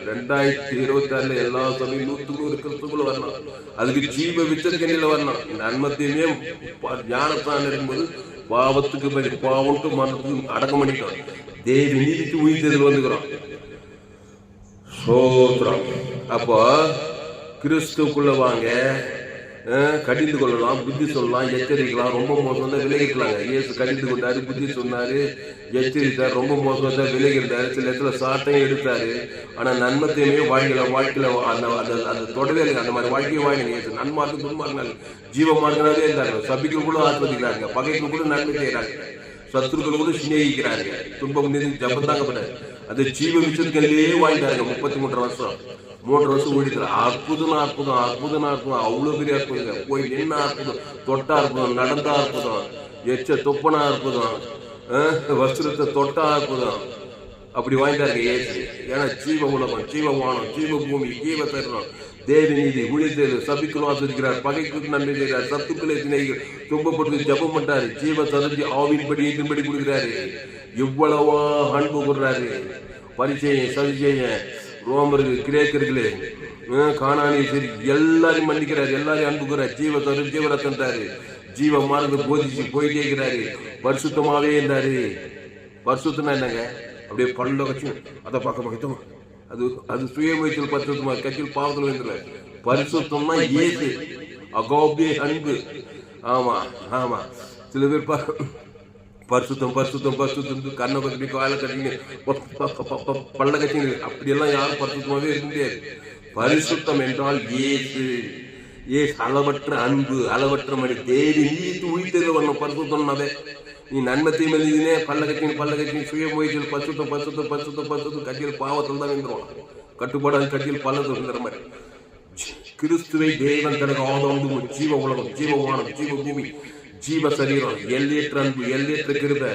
2026 எல்லா சபையும் 100க்கு 100 கிறிஸ்துக்குள்ள வரணும். அதுக்கு ஜீவ விச்சரிக்கையில வரணும். நன்மத்தையுமே ஞானத்தான் இருக்கும்போது பாவத்துக்கு பாவம்ட்டு மரணத்துக்கு அடக்கம் பண்ணிட்டோம். தேவி நீதிக்கு உயிர்த்ததில் வந்துக்கிறோம். சோத்ரம். அப்போ கிறிஸ்துக்குள்ள வாங்க, கடிந்து கொள்ளலாம், புத்தி சொல்லலாம், எச்சரிக்கலாம். ரொம்ப மோசம் தான் விலகிக்கலாங்க. இயேசு கடிந்து கொண்டாரு, புத்தி சொன்னாரு, எச்சரித்தார். ரொம்ப மோசம் தான் விலகி இருந்தாரு. சில இடத்துல சாட்டையும் எடுத்தாரு. ஆனா நன்மத்தையுமே வாழ்க்கையில அந்த தொடவே இல்லை. அந்த மாதிரி வாழ்க்கையை வாழ்க்கை இயேசு நன்மார்க்கு துன்மார்க்கு ஜீவமார்க்கனாவே இருந்தாங்க. சபிக்கு கூட ஆஸ்வதிக்கிறாங்க, பகைக்கு கூட நன்மை செய்யறாங்க, சத்துருக்கள் கூட சிநேகிக்கிறாங்க. துன்பம் ஜபந்தாங்க அந்த ஜீவ விஷயத்துக்கே வாழ்ந்தாருங்க. 33 வருஷம் 3 வருஷம் ஓடிக்கிறார். அற்புதம் அற்புதம் அற்புதம் அற்புதம், அவ்வளவு பெரிய அற்புதங்க. போய் நின்னா அற்புதம், தொட்டா அற்புதம், நடந்தா அற்புதம், எச்ச தொப்பனா அற்புதம், வஸ்திரத்தை தொட்டா அற்புதம். அப்படி வாய்ந்தாருங்க இயேசு. ஏன்னா ஜீவ உலகம், ஜீவ வானம், ஜீவ பூமி, ஜீவ தருணம், தேவி நீதி ஊழியத்தில் சபிக்குள் ஆசிரிக்கிறார், பகைக்கு நன்மை செய்கிறார், சத்துக்களை திணைகள் துன்பப்பட்டு ஜபம் பண்றாரு, ஜீவ தருந்தி ஆவின்படி இதன்படி கொடுக்கிறாரு. இவ்வளவா அன்பு கொடுறாரு. பரிச்சைய சதிச்சைய ரோமர்கள், கிரேக்கர்களே, கானானிய சரி எல்லாரையும் மன்னிக்கிறாரு, எல்லாரையும் அன்புக்கிறார். ஜீவ தரு ஜீவரத்தாரு, ஜீவ மார்க்கு போதிச்சு போயிட்டே இருக்கிறாரு. பரிசுத்தமாவே இருந்தாரு. பரிசுத்தம்னா என்னங்க? அப்படியே பல்ல வச்சு அதை பார்க்க பார்க்கணும். அது சுயமுயற்சியில் பரிசுத்தமா, கட்சியில் பாவத்தில் வந்துடல. பரிசுத்தம்னா இயேசு, அகோபே அன்பு. ஆமா ஆமா. சில பேர் பரிசுத்தம் பரிசுத்தம் பரிசுத்தம் கண்ணை கட்டி காலை கட்டிங்க பல்ல கட்டிங்க, அப்படியெல்லாம் யாரும் பரிசுத்தமாவே இருக்க முடியாது. பரிசுத்தம் என்றால் இயேசு. அளவற்ற அன்பு, அளவற்ற மணி, தேவி நீத்து உயிர்த்தது வரணும். பரிசுத்தம்னாவே நீ நன்மத்தை மதினே பல்ல கட்சியின் சுய முயற்சியில் பரிசுத்தம் பரிசுத்தம் பரிசுத்தம் பரிசுத்தம் கட்சியில் பாவத்தில் தான் வந்துடும். கட்டுப்பாடான கட்சியில் பல்லது மாதிரி கிறிஸ்துவை தேவன் தனக்கு ஆதரவு ஜீவ உலகம், ஜீவ வானம், ஜீவ பூமி, ஜீவ சரீரம், எல்லையற்ற அன்பு, எல்லையற்ற கிருபை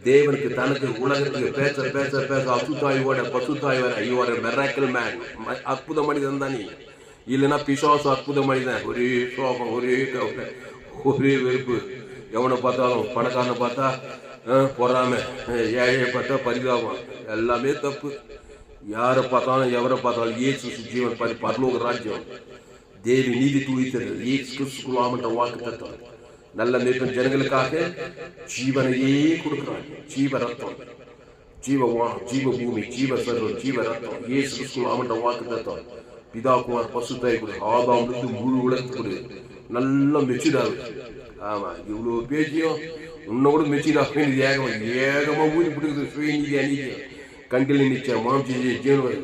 தேவனுக்கு தனக்கு உலகத்துக்கு பேச பேச பேச அசுத்தாயோட பசுத்தாய் வர ஐயோட மெராக்கிள் மேன், அற்புத மனிதன் தான் நீ. இல்லைன்னா பிசாசு அற்புத மனிதன். ஒரே சோகம், ஒரே கவலை, ஒரே வெறுப்பு. எவனை பார்த்தாலும் பணக்காரனை பார்த்தா பொறாம, ஏழையை பார்த்தா பரிதாபம், எல்லாமே தப்பு. யாரை பார்த்தாலும் எவரை பார்த்தாலும் இயேசு ஜீவன் பரலோக ராஜ்யம், தேவி நீதி துளித்தது, இயேசு கிறிஸ்துக்குள்ளாமன்ற வாக்கு தத்துவம். நல்ல மேற்பன் ஜனங்களுக்காக ஜீவனையே கொடுக்கிறார். ஜீவ ரத்தம், ஜீவ வானம், ஜீவ பூமி, ஜீவ சர்வம், ஜீவ ரத்தம், இயேசு கிறிஸ்துக்குள்ளாமன்ற வாக்கு தத்துவம். பிதா குமார் பசுத்தாய் கொடு, ஆதாம் இருந்து முழு உலகத்து கொடு. நல்ல மெச்சூர்டாகு. ஆமா, இவ்வளவு பேச்சியும் உன்னை கூட மெச்சூர்டாக ஏகமா ஊறி பிடிக்குது. சுயநீதி அநீதி கண்டில் நிச்சயம் மாம்சி ஜீவன்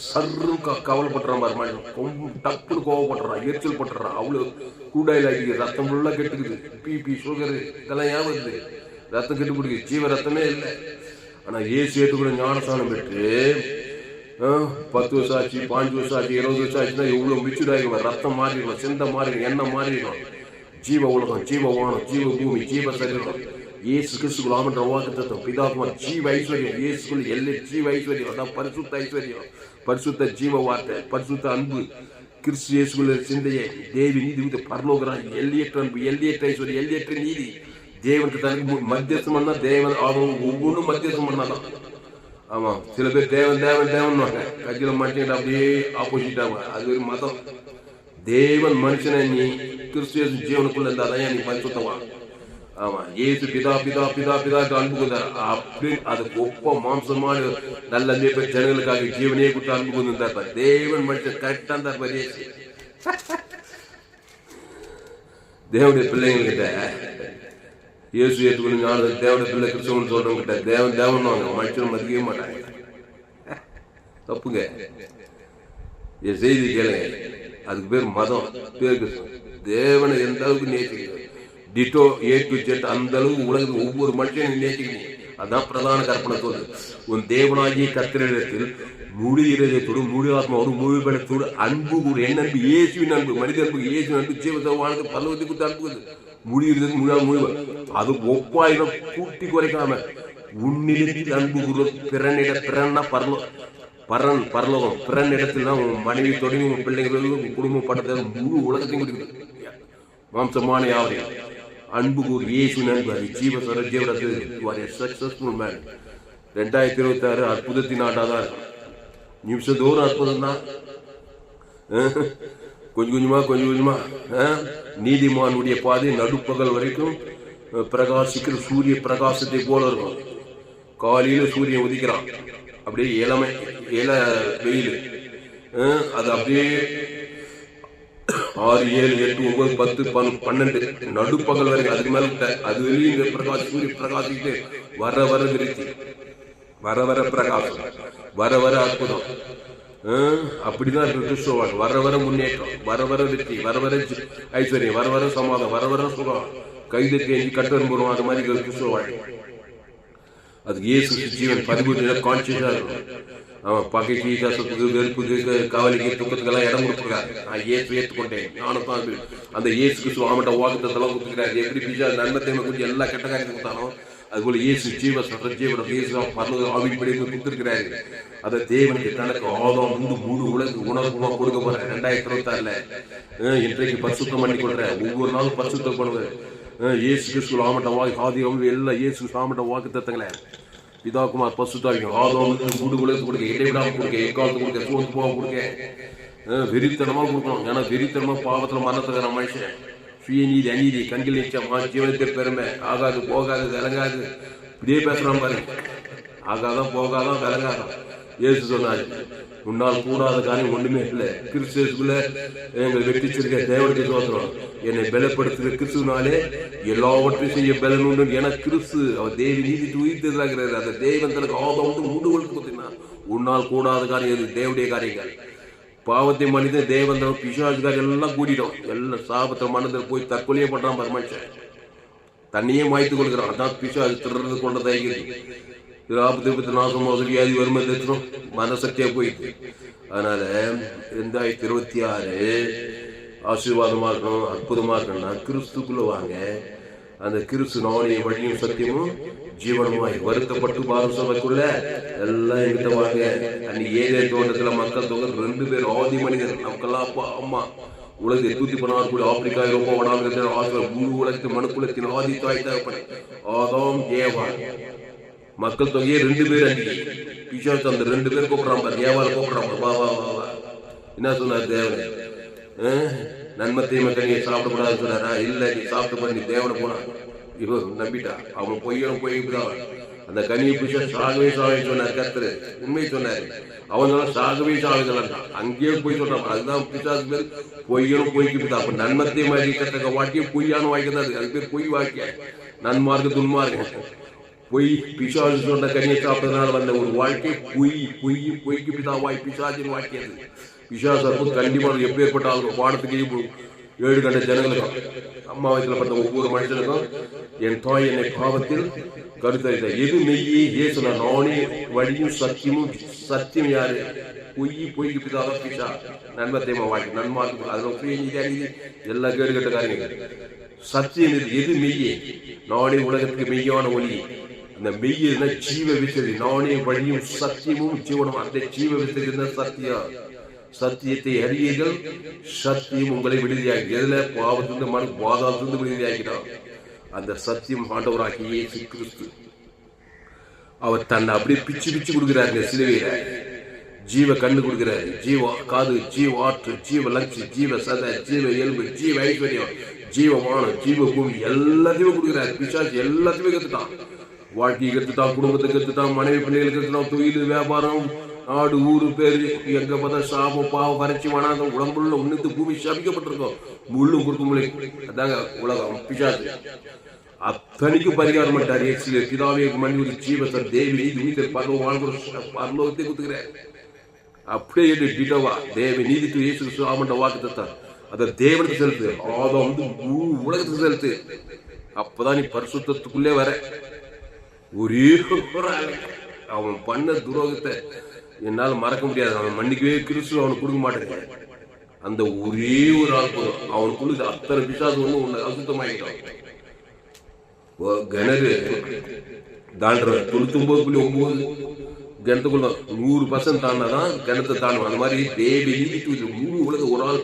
சர்ரு கவலைப்பட்டுறான் பாரு, டப்புன்னு கோவப்படுறான், எரிச்சல் பட்டுறான். அவ்வளவு கூடாயில் ஆகிடுது, ரத்தம் ஃபுல்லாக கெட்டுக்குது. பிபி சுகரு இதெல்லாம் ஏன் வருது? ரத்தம் கெட்டு பிடிக்குது, ஜீவ ரத்தமே இல்லை. ஆனா ஏசு ஏற்றுக்கூட ஞானஸ்தானம் பெற்று 10 வருஷம் ஆச்சு, 5 வருஷம் ஆச்சு, 20 வருஷம் ஆச்சுன்னா எவ்வளவு மிச்சூராக ரத்தம் மாறிடலாம், சிந்த மாறிடும், எண்ணெய் மாறிடும். ஜீவ உலகம், ஜீவ வானம், ஜீவ பூமி, ஜீவ சரீரம், இயேசு கிறிஸ்துக்குள்ளாமன்ற வாக்கு தத்துவம். பிதாகுமார் ஜீவ ஐஸ்வர்யம், இயேசுக்குள் எல்லை ஜீவ ஐஸ்வர்யம், அதான் பரிசுத்த ஐஸ்வர்யம், பரிசுத்த ஜீவ வார்த்தை, பரிசுத்த அன்பு, கிறிஸ்து இயேசுக்குள்ள சிந்தையை, தேவி நீதி பரலோகராய், எல்லையற்ற அன்பு, எல்லையற்ற ஐஸ்வர்யம், எல்லையற்ற நீதி. தேவனுக்கு தனக்கு மத்தியஸ்தம் பண்ணா தேவன் அவங்க ஒவ்வொன்றும் மத்தியஸ்தம் பண்ணாதான். ஆமா, சில பேர் தேவன் தேவன் தேவன் கட்சியில மாட்டிக்கிட்டு அப்படியே ஆப்போசிட் ஆகும். அது ஒரு மதம். தேவன் மனுஷனை நீ கிறிஸ்து ஜீவனுக்குள்ள இருந்தாதான் நீ பரிசுத்தமா. ஆமா, ஏசு பிதா பிதா பிதா பிதா அன்புக்குந்தார். அப்படி அதுக்கு ஒப்ப மாம்சமான நல்ல மேற்பட்ட ஜனங்களுக்காக ஜீவனையே கொடுத்து அன்பு கொண்டிருந்தார். தேவன் மனுஷன் கரெக்டா இருந்தார் பாரு. தேவனுடைய பிள்ளைங்கள்கிட்ட இயேசு ஏற்றுக்கொண்டு ஞானம் தேவனுடைய பிள்ளை கிறிஸ்தவன் சொல்றவங்க கிட்ட தேவன் தேவன் மனுஷன் மதிக்கவே மாட்டாங்க. தப்புங்க. என் செய்தி கேளுங்க. அதுக்கு பேர் மதம், பேர் தேவனை எந்த அளவுக்கு நேசிக்கிறேன் டிட்டோ ஏ டு ஜெட் அந்த அளவுக்கு உலகத்துக்கு ஒவ்வொரு மனுஷனையும் நேசிக்கிறீங்க. அதான் பிரதான கற்பனை சொல்றது. உன் தேவனாகிய கர்த்தரிடத்தில் முழு இதயத்தோடு, முழு ஆத்மாவோடு, முழு பலத்தோடு அன்பு கூறு. என்ன அன்பு? இயேசுவின் அன்பு. மனித அன்புக்கு இயேசுவின் அன்பு ஜீவசவானது பல்லவத்தை கொடுத்து அன்புக்குது. முழு இதயத்துக்கு முழு அது ஒப்பாயிரம் கூட்டி குறைக்காம உன்னிடத்தில் அன்பு கூறு. பிறனிட பிறன்னா பரன் பரலோகம். பிறன் இடத்துல உன் மனைவி தொடங்கி உன் பிள்ளைகளும் குடும்பம் பட்டத்தை முழு உலகத்தையும் கொடுக்குது. மாம்சமான யாவரையும் அன்பு கூறு. இயேசுவின் அன்பு அது ஜீவசர ஜீவரத்து சக்சஸ்ஃபுல் மேன். 2026 அற்புதத்தின் ஆட்டாதான் இருக்கும். நிமிஷத்தோறும் அற்புதம் தான். கொஞ்சம் கொஞ்சமா நீதிமானுடைய பாதை நடுப்பகல் வரைக்கும் பிரகாசிக்கிற சூரிய பிரகாசத்தை போல இருக்கும். காலையில சூரியன் உதிக்கிறான், அப்படியே இள வெயில், அது அப்படியே 6, 7, 8, 9, 10, 12 நடுப்பகல் வரைக்கும் அதுக்கு மேல அது வெளியே சூரிய பிரகாசிட்டு வர விருத்தி, வர பிரகாசம், வர அற்புதம். அப்படிதான் கிறிஸ்துவ வாழ்க்கை. வர முன்னேற்றம், வர வெற்றி, வர ஐஸ்வர்யம், வர சமாதம், வர சுகம், கைது தேஞ்சி கட்டணம் போடுவோம். அது மாதிரி கிறிஸ்துவ வாழ்க்கை. அதுக்கு இயேசு ஜீவன் பரிபூர்ண கான்சியஸா இருக்கும். அவன் பகைக்கு, கசப்புக்கு, வெறுப்புக்கு, கவலைக்கு, துக்கத்துக்கெல்லாம் இடம் கொடுத்துருக்காரு. நான் இயேசு ஏற்றுக்கொண்டேன், நானும் தான் அந்த இயேசுக்கு சுவாமிட்ட வாக்குத்தத்தெல்லாம் கொடுத்துக்கிறாரு. எப்படி பிஜா நன்மை தேவை குறித்து எல்லா கெட்ட காரியத்தை கொடுத்தாலும் அதுபோல இயேசு ஜீவ ஆவிப்படி கொடுத்திருக்கிறாரு. அதை தேவனுக்கு தனக்கு ஆதாம் முழு உலக உணர்வு கொடுக்க போற 2026 இன்றைக்கு பரிசுத்தம் பண்ணி கொள்ற. ஒவ்வொரு நாளும் பரிசுத்தம் பண்ணுவேன். இயேசு கிறிஸ்து ஆமட்ட வாக்கு ஆதி எல்லாம் இயேசு ஆமட்ட வாக்கு தத்தங்களே பிதாகுமார் பரிசுத்தாவிக்கும் ஆதாம் முழு உலகத்து கொடுக்க, இடைவிடாம கொடுக்க, எக்காலத்து கொடுக்க, சோத்து போக கொடுக்க, வெறித்தனமா கொடுக்கணும். ஏன்னா வெறித்தனமா பாவத்துல மரணத்துக்கான மனுஷன் சுயநீதி, அநீதி, கண்கள் நிச்சயம், ஜீவனத்தை பெருமை, ஆகாது போகாது விளங்காது இப்படியே பேசுறான் பாரு. ஆகாதான் போகாதான் விளங்காதான். இயேசு சொன்னாரு, உன்னால் கூடாத காரியம் ஒண்ணுமே இல்லை. கிறிஸ்துக்குள்ள எங்களை வெற்றிச்சிருக்க தேவனுக்கு சோத்திரம். என்னை பலப்படுத்துகிற கிறிஸ்துனாலே எல்லாவற்றையும் செய்ய பலன் உண்டு. என கிறிஸ்து அவர் தேவி நீதி உயிர்த்ததாகிறாரு. அந்த தேவன் தனக்கு ஆதம் முழு கொடுத்தினா உன்னால் கூடாத காரியம் தேவனுடைய காரியங்கள். பாவத்தை மனிதன் தேவன் பிசாசுகாரி எல்லாம் கூட்டிட்டோம். எல்லாம் சாபத்தை மனதில் போய் தற்கொலையே பண்றான் மனுஷன். தண்ணியே மாய்த்து கொடுக்குறான். அதான் பிசாசு திருறது கொண்டதாகிறது. ஆபத்து நாசம் வியாதி வறுமை தெரிஞ்சிடும், மனசக்தியா போயிட்டு. அதனால 2026 ஆசீர்வாதமா இருக்கணும், அற்புதமா இருக்கணும்னா கிறிஸ்துக்குள்ள வாங்க. அந்த கிறிஸ்து நானே வழியும் சத்தியமும் ஜீவனமாய் வருத்தப்பட்டு பாரசபைக்குள்ள எல்லாம் எங்கிட்ட வாங்க. அன்னைக்கு ஏழை தோட்டத்துல மக்கள் தொகை 2 பேர் ஆதி மனிதர். நமக்கெல்லாம் அப்பா அம்மா உலகத்தை 216 ஆப்பிரிக்கா, ஐரோப்பா, வடாந்திர, ஆசிரியர், முழு உலகத்தின் மனுக்குலத்தின் ஆதி தாய் தகப்பன் ஆதாம் ஏவாள். மக்கள் தொகையே 2 பேர். அன்னைக்கு பிசாசு அந்த 2 பேர் கூப்பிடுறான், ஏவாள் கூப்பிடுறான். வா வா வா வா. என்ன சொன்னார் தேவன்? நன்மை தீமை கனியை சாப்பிடக்கூடாதுன்னு சொன்னாரா? இல்ல, நீ சாப்பிட்டு பண்ணி தேவனை போனான். இவன் நம்பிட்டா. அவன் பொய்யனும் போய்தான் அந்த கனியை பிசாசு சாகவே சாவேன்னு சொன்னார். கர்த்தர் உண்மை சொன்னாரு. அவன் சாகவே சாவுதான் அங்கேயே போய் சொல்றான். அதுதான் பிசாசு பேர் பொய்யனும் பொய்க்கு. அப்ப நன்மத்தை மாதிரி கத்தக்க வாக்கிய பொய்யான வாய்க்கதான். அது பேர் பொய் வாக்கிய. நன்மார்க்கு துன்மார்க்கு பொய். பிசாசு சொன்ன கனியை சாப்பிட்டதுனால வந்த ஒரு வாழ்க்கை பொய். பொய்க்கு பிதாவாய் பிசாசின் வாக்கியது. பிசாசு கண்டிப்பாக எப்பேற்பட்ட பாடத்துக்கு 7 கண்ட ஜனங்களுக்கும் அம்மா வயசுல பட்ட ஒவ்வொரு மனுஷனுக்கும் என் தாய் என்னை பாவத்தில் கருத்தறித்த எது மெய்யே ஏசுனா நானே வழியும் சத்தியமும். சத்தியம் யாரு? பொய்க்கு பிதாவா பிசா. நன்மை தேமா வாக்கி நன்மார்க்கு அதில் எல்லா கேடு கட்ட காரியங்கள். சத்தியம் எது மெய்யே? நானே உலகத்துக்கு மெய்யான ஒளி. இந்த மெய்ய ஜீவ விசதி. நானே வழியும் சத்தியமும் ஜீவனும். அந்த ஜீவ விசதி சத்தியம். சத்தியத்தை அறியீர்கள், சத்தியம் உங்களை விடுதியாகி. எதுல? பாவத்திலிருந்து மன பாதாளத்திலிருந்து விடுதியாகிறார். அந்த சத்தியம் ஆண்டவராகி இயேசு கிறிஸ்து. அவர் தன்னை அப்படியே பிச்சு கொடுக்கிறாரு. சிலுவையில ஜீவ கண்ணு கொடுக்கிறாரு, ஜீவ காது, ஜீவ ஆற்று, ஜீவ லட்சி, ஜீவ சத, ஜீவ எலும்பு, ஜீவ ஐஸ்வர்யம், ஜீவமானம், ஜீவ பூமி எல்லாத்தையுமே கொடுக்கிறாரு. பிசாசு எல்லாத்தையுமே கத்துட்டான். வாழ்க்கையை கத்துட்டான், குடும்பத்தை கத்துட்டான், மனைவி பிள்ளைகளுக்கு கத்துட்டான், தொழில், வியாபாரம், நாடு, ஊரு, பேரு, எங்க பார்த்தா சாபம், பாவம், வறட்சி, மனாத உடம்புள்ள உன்னத்து பூமி சபிக்கப்பட்டிருக்கோம். முள்ளும் கொடுக்க முடியும். அதாங்க உலகம். பிசாசு அத்தனைக்கும் பரிகாரம் பண்ணிட்டார். பிதாவே மணி ஜீவசர் தேவி நீதி பரலோகத்தை குத்துக்கிறார். அப்படியே டிட்டோவா தேவி நீதிக்கு இயேசு ஆமண்ட வாக்கு தத்தார். அத தேவனுக்கு செலுத்து. ஆதாம் முழு உலகத்துக்கு செலுத்து. அப்பதான் நீ பரிசுத்தத்துக்குள்ளே வர. ஒரே அவன் பண்ண துரோகத்தை என்னால மறக்க முடியாது. அவன் மன்னிக்கவே கிறிஸ்து அவனுக்கு கொடுக்க மாட்டேங்க. அந்த ஒரே ஒரு ஆள் போதும். அவனுக்குள்ள அத்தனை பிசாசு ஒண்ணு அசுத்தமாயிட்டான். கிணறு தாண்டுற 99.9 கிணத்துக்குள்ள 100% தாண்டாதான் கிணத்தை தாண்டும். அந்த மாதிரி தேவி நீதிக்கு முழு உலக ஒரு ஆள்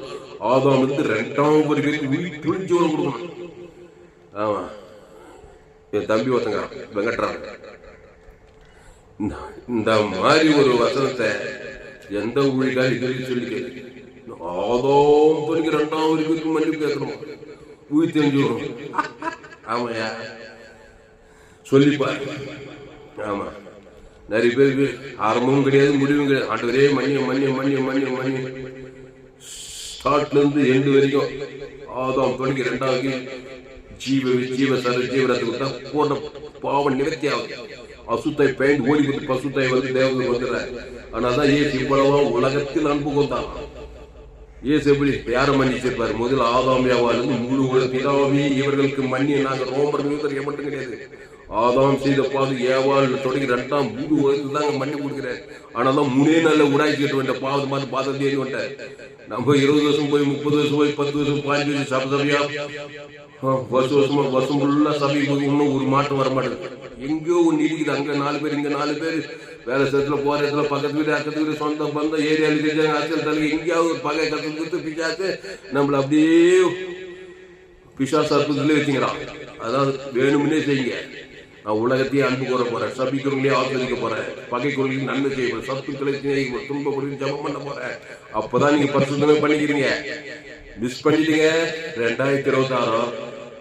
ஆதாம் இருந்து 2ஆம் பேருக்கு உயிர் துணிஞ்சோட கொடுக்கணும். ஆமா, என் தம்பி ஒருத்தங்க வெங்கட்ராங்க. இந்த மாதிரி ஒரு வசனத்தை எந்த ஊழியக்காரி சொல்லி ஆதாம் துணிக்கு 2ஆம் பேருக்கு மன்னிப்பு கேட்கணும், உயிர் தெரிஞ்சுக்கணும். ஆமாயா சொல்லிப்பாரு. ஆமா, நிறைய பேருக்கு ஆரம்பமும் கிடையாது, முடிவும் கிடையாது. ஆண்டவரே மன்னியம் மன்னியம் மன்னியம் மன்னியம் மன்னியம் ஸ்டார்ட்ல இருந்து எண்டு வரைக்கும் ஆதாம் தொடங்கி 2வது ஜீவரத்தை விட்டா போன பாவம் நிவர்த்தி ஆகுது. அசுத்தை பெயிண்ட் ஓடி போட்டு பசுத்தை வந்து தேவதை வந்துடுற. ஆனாதான் ஏசு இவ்வளவா உலகத்தில் அன்பு கொண்டான். ஏசு எப்படி யார மன்னிச்சிருப்பாரு? முதல் ஆதாம் யாவாலிருந்து முழு பிதாவே இவர்களுக்கு மன்னி. நாங்க ரோமர் மட்டும் கிடையாது. ஆதாம் செய்த பாது ஏவாள் தொடங்கி 2ஆம் முழு உலகத்துக்கு தாங்க மன்னி கொடுக்குறாரு. ஆனாதான் 3 நாள்ல உடாய்ச்சிட்டு வந்த பாவது மாதிரி பாதத்தை ஏறி வந்தார். நம்ம 20 வருஷம் போய் 30 வருஷம் போய் 10 வருஷம் 15 வருஷம் சபையா வருஷம் ஃபுல்லா சபைக்கு இன்னும் ஒரு மாற்றம் வர மாட்டேங்குது. எங்கேயோ ஒன்று இருக்குது. அங்க 4 பேர் இங்க 4 பேர் வேலை இடத்துல போற இடத்துல பக்கத்து வீடு அக்கத்து வீடு சொந்தம் பந்தம் ஏரியாவில் அரசியல் தலைவர் எங்கேயாவது ஒரு பகை கத்து கொடுத்து பிசாசு நம்மள அப்படியே பிசாசு அற்புதத்திலே வச்சுக்கிறான். அதாவது வேணும்னே செய்யுங்க. நான் உலகத்தையே அன்பு கூற போறேன், சபிக்கிறவங்களே ஆசிரிக்க போறேன், பகை கொள்கைக்கு நன்மை செய்ய போறேன், சத்துக்களை துன்பப்படுத்தி ஜபம் பண்ண போறேன். அப்பதான் நீங்க பரிசுத்தமே பண்ணிக்கிறீங்க. மிஸ் பண்ணிட்டீங்க 2026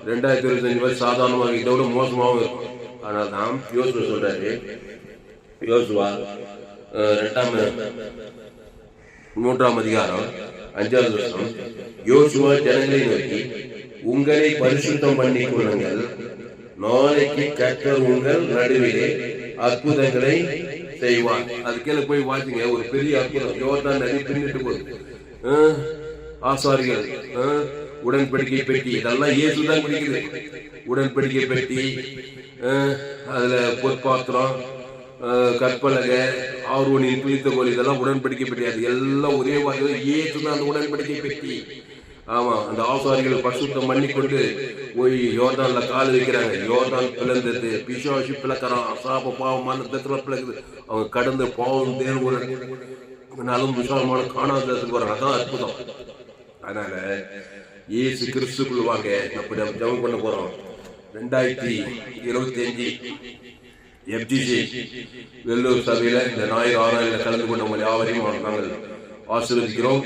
2025 சாதாரணமாக இதை விட மோசமாகவும் இருக்கும். ஆனால் தான் யோசுவா சொல்றாரு. யோசுவா 3ஆம் அதிகாரம் 5வது வருஷம். யோசுவா ஜனங்களை நோக்கி, உங்களை பரிசுத்தம் பண்ணி கொள்ளுங்கள், நாளைக்கு கர்த்தர் உங்கள் நடுவிலே அற்புதங்களை செய்வார். அதுக்கே போய் வாசிங்க. ஒரு பெரிய அற்புதம். யோர்தான் நதி பின்னிட்டு போகுது. ஆசாரிகள் உடன்படிக்கை பெட்டி இதெல்லாம் இயேசுதான் குடிக்குது. உடன்படிக்கை பெட்டி, அதுல பொற்பாத்திரம், கற்பலகை, ஆரோனின் துளித்த கோல், இதெல்லாம் உடன்படிக்கை பெட்டி. அது எல்லாம் ஒரே வார்த்தை இயேசுதான் அந்த உடன்படிக்கை பெட்டி. ஆமா, அந்த ஆசாரிகள் பரிசுத்தம் பண்ணிக்கொண்டு போய் யோர்தான்ல கால் வைக்கிறாங்க. யோர்தான் பிளந்தது, பிசாசு பிளக்கிறான், சாப பாவமான தத்துல பிளக்குது. அவங்க கடந்த பாவம் தேர்வு விசாலமான காணாததுக்கு வராங்க. அதான் அற்புதம். அதனால இயேசு கிறிஸ்துக்குள்ள வாங்க. நம்ம ஜெபம் பண்ண போறோம். 2025 FGC வெள்ளூர் சபையில இந்த ஞாயிறு ஆராயில் கலந்து கொண்ட யாவரையும் நாங்கள் ஆசீர்வதிக்கிறோம்.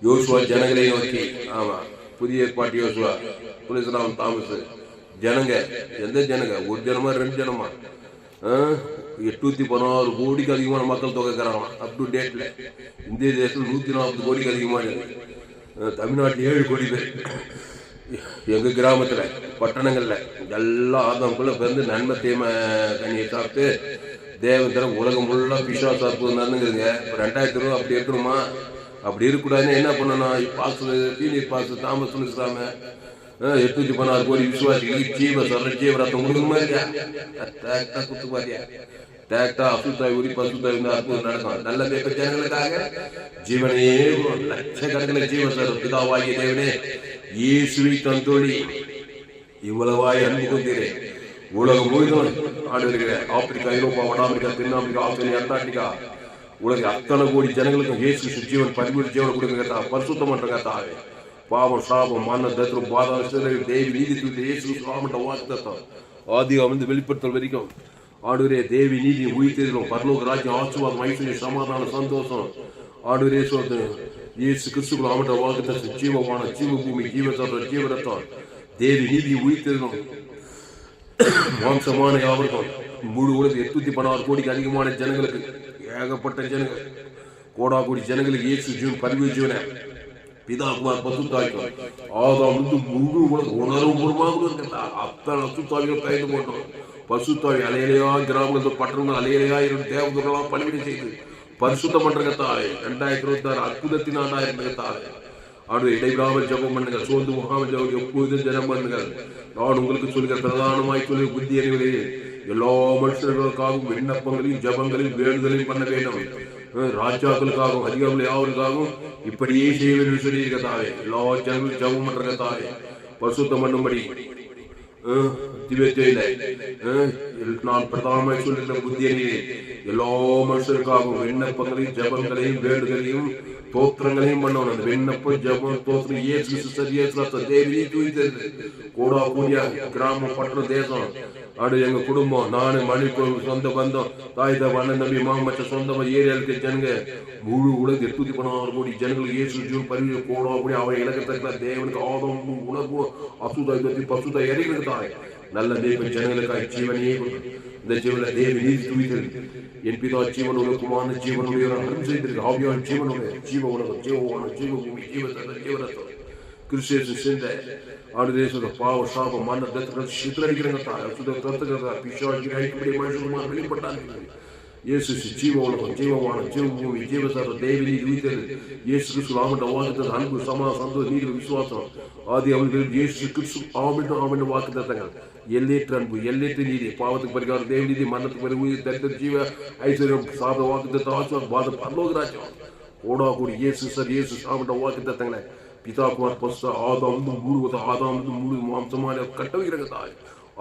யோசுவா ஜனங்களை நோக்கி, ஆமா, புதிய ஏற்பாட்டு யோசுவா, துளசிராம் தாமஸ் ஜனங்க, எந்த ஜனங்க? ஒரு ஜனமா 2 ஜனமா? 816 கோடிக்கு அதிகமான மக்கள் தொகை இருக்கிறாங்க. அப் டு டேட்ல இந்திய தேசத்தில் 140 கோடிக்கு அதிகமான, தமிழ்நாட்டில் 7 கோடி பேர். எங்க கிராமத்துல பட்டணங்கள்ல எல்லாம் ஆதாம்குள்ள பிறந்து நன்மை தீமை கனியை சாப்பிட்டு தேவன் உலகம் ஃபுல்லா பிசாசு அற்புதம் நடந்துங்குதுங்க. 2020 அப்படி இருக்கணுமா? அப்படி இருக்கக்கூடாதுன்னு என்ன பண்ணணும்? பாசு சீனியர் பாசு தாமஸ் துளசிராம 816 கோடி விசுவாசிகளுக்கு ஜீவரத்தம் கொடுக்கணுமா இல்லையா? டேக்டா குத்து பாத்தியா? டேக்டா அசுத்தாய் உரி பசுத்தாய் அற்புதம் நடக்கும். நல்ல பேப்ப ஜனங்களுக்காக ஜீவனையே லட்சக்கணக்கில் ஜீவன் சார் பிதாவாகிய தேவனே இயேசுவை தந்தோழி இவ்வளவாய் அன்பு கொண்டீரே. உலகம் முழுவதும் ஆடு வருகிற ஆப்பிரிக்கா, ஐரோப்பா, வட அமெரிக்கா, தென் ஆப்பிரிக்கா, ஆஸ்திரேலியா, அண்டார்டிகா, உலக அத்தனை கோடி ஜனங்களுக்கும் இயேசு ஜீவன் பரிபூர்ண ஜீவனை கொடுங்க. பரிசுத்தம் பண்றங்க. தாவே பாவம் சாபம் மரண தத்ரம் பாதாள தேவி நீதி தூத்து இயேசு சாமட்ட வாக்குத்தத்தம் ஆதி அமர்ந்து வெளிப்படுத்தல் வரைக்கும் ஆடுவரே தேவி நீதி உயிர்த்தெழும் பரலோக ராஜ்யம் ஆசீர்வாதம் ஐஸ்வர்யம் சமாதானம் சந்தோஷம் ஆடுவரே சொல்றது இயேசு கிறிஸ்துக்குள் ஆமட்ட வாக்குத்தத்தம் ஜீவமான ஜீவ பூமி ஜீவத்தோட ஜீவரத்தம் தேவி நீதி உயிர்த்தெழும் மாம்சமான யாவருக்கும் முழு உலக 816 கோடிக்கு அதிகமான ஜனங்களுக்கு ஏகப்பட்ட ஜனங்கள் கோடா கோடி ஜனங்களுக்கு இயேசு ஜீவன் பரிவு ஜீவன பிதா குமார் பசுத்தாய்க்கும் ஆதாம் முழு உணர்வுபூர்வமாக அத்தனை அசுத்தாவிகள் கைது போட்டோம். பசுத்தாவி அலையலையா கிராமங்கள் பட்டணங்கள் அலையலையா இருந்து தேவதூர்களாக பணிவிடை செய்து பரிசுத்தம் பண்றங்க தாவே. 2026 அற்புதத்தின் ஆண்டாயிரம் தாவே. ஆண்டு இடைவிடாமல் ஜபம் பண்ணுங்கள், சோர்ந்து முகாமல் ஜபம் எப்போதும் ஜனம் பண்ணுங்கள். நான் உங்களுக்கு சொல்கிற பிரதானமாய் சொல்லி புத்தி அறிவுகளே எல்லா மனுஷர்களுக்காகவும் விண்ணப்பங்களையும் ஜபங்களையும் வேண்டுதலையும் பண்ண வேண்டும். ராஜாக்களுக்காகவும் அதிகாரிகள் யாருக்காகவும் இப்படியே செய்ய வேண்டும் சொல்லி இருக்கத்தாவே. எல்லா ஜனங்களும் ஜபம் பண்றங்க தாவே. பரிசுத்தம் பண்ணும்படி நான் பிரதானமாய் சொல்லுகிற புத்தி அறிவே எல்லா மனுஷருக்காகவும் விண்ணப்பங்களையும் ஜபங்களையும் வேண்டுதலையும் தோத்திரங்களையும் பண்ணணும். அந்த விண்ணப்பம் ஜபம் தோத்திரம் இயேசு தேவி தூய்த்தது கோடா கூடிய கிராமம் பட்டணம் தேசம் ஆடு எங்க குடும்பம் நானு மணிப்பூர் சொந்த பந்தம் தாய் அண்ணன் தம்பி மற்ற சொந்தமா ஏரியாவுக்கு ஜனங்க முழு உலக 816 கோடி ஜனங்களுக்கு இயேசு பரிவு கோடா கூடிய அவன் இலக்கத்திற்குள்ள தேவனுக்கு ஆதம் உணர்வு அசுதாய் பற்றி பசுதாய் இறைகளுக்கு தாய் நல்ல தேவ ஜனங்களுக்காக ஜீவனையே இந்த ஜீவன தேவி நீதி துணித்தல் என் பிதா ஜீவனுள்ள குமாரன ஜீவனுடைய அருள் செய்திருக்க ஆவியான ஜீவனுடைய ஜீவ உலகம் ஜீவமான ஜீவ பூமி ஜீவரத்தம் கிறிஸ்து சிந்த ஆண்டு தேசத பாவ சாப மன்ன தத்துக்கள் சித்தரிக்கிறங்க சுத தத்துக்கள் பிசாசு ஐக்கிய மனுஷனுமா வெளிப்பட்டாங்க இயேசு ஜீவ உலகம் ஜீவமான ஜீவ பூமி ஜீவசர தேவி நீதி துணித்தல் இயேசு கிறிஸ்து ஆமண்ட வாக்குத்தத்தம் அன்பு சமாதானம் சந்தோஷம் நீதி விசுவாசம் ஆதி அவர்கள் இயேசு கிறிஸ்து ஆமண்ட வாக்குத்தத்தங்கள் எல்லையற்ற அன்பு எல்லையற்ற நீதி பாவத்துக்கு பரிகாரம் தேவ நீதி மரணத்துக்கு பரிகாரம் தரித்திர ஜீவ ஐஸ்வர்யம் சாப வாக்குத்தத்தம் ஆசீர்வாதம் பாத பரலோக ராஜ்யம் ஓடா கூடி இயேசு சார் இயேசு ஆமண்ட வாக்குத்தத்தங்களை பிதா குமார் பசுத்த ஆதாம் முழுவத ஆதாம் முழு மாம்சமான கட்ட வைக்கிறாங்க தாய்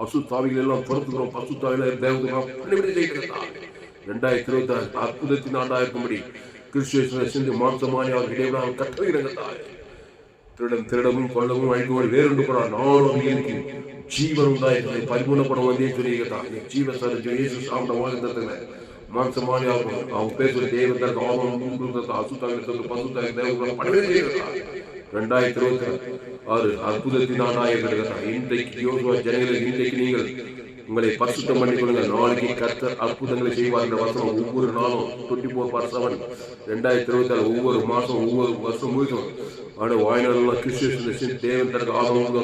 அசுத்தாவிகள் எல்லாம் துரத்துக்கிறோம் பசுத்தாவில தேவதை பண்ணிவிட செய்கிற தாய் 2026 அற்புதத்தின் ஆண்டா இருக்கும்படி கிறிஸ்துவை சென்று மாம்சமான அவர் இடைவிடாமல் கட்ட வைக்கிறாங்க தாய் திருடமும் கொள்ளவும் அழிக்கவும் வேறுண்டு கூட நானும் எனக்கு ஜீவன் உண்டாயிருக்கிறது பரிபூர்ணப்படம் வந்தே சொல்லியிருக்கா ஜீவ சரி சாப்பிட வாழ்ந்ததுல மாம்சமான அவங்க பேசுற தேவதற்கு ஆவணம் அசுத்தாவில பசுத்தாவி தேவதை பண்ணவே செய்கிறார் 2026 அற்புதத்தின் ஆண்டாயிருக்கிறதா இன்றைக்கு யோசுவா ஜனங்கள் இன்றைக்கு நீங்கள் உங்களை பரிசுத்தம் பண்ணிக் கொள்ளுங்கள் நாளைக்கு கர்த்தர் அற்புதங்களை செய்வார் என்ற வசனம் ஒவ்வொரு நாளும் 24/7 2026 ஒவ்வொரு மாசம் ஒவ்வொரு வருஷம் முழுதும் ஆனா வாய்நாள் கிறிஸ்து தேவன் தனக்கு ஆதரவு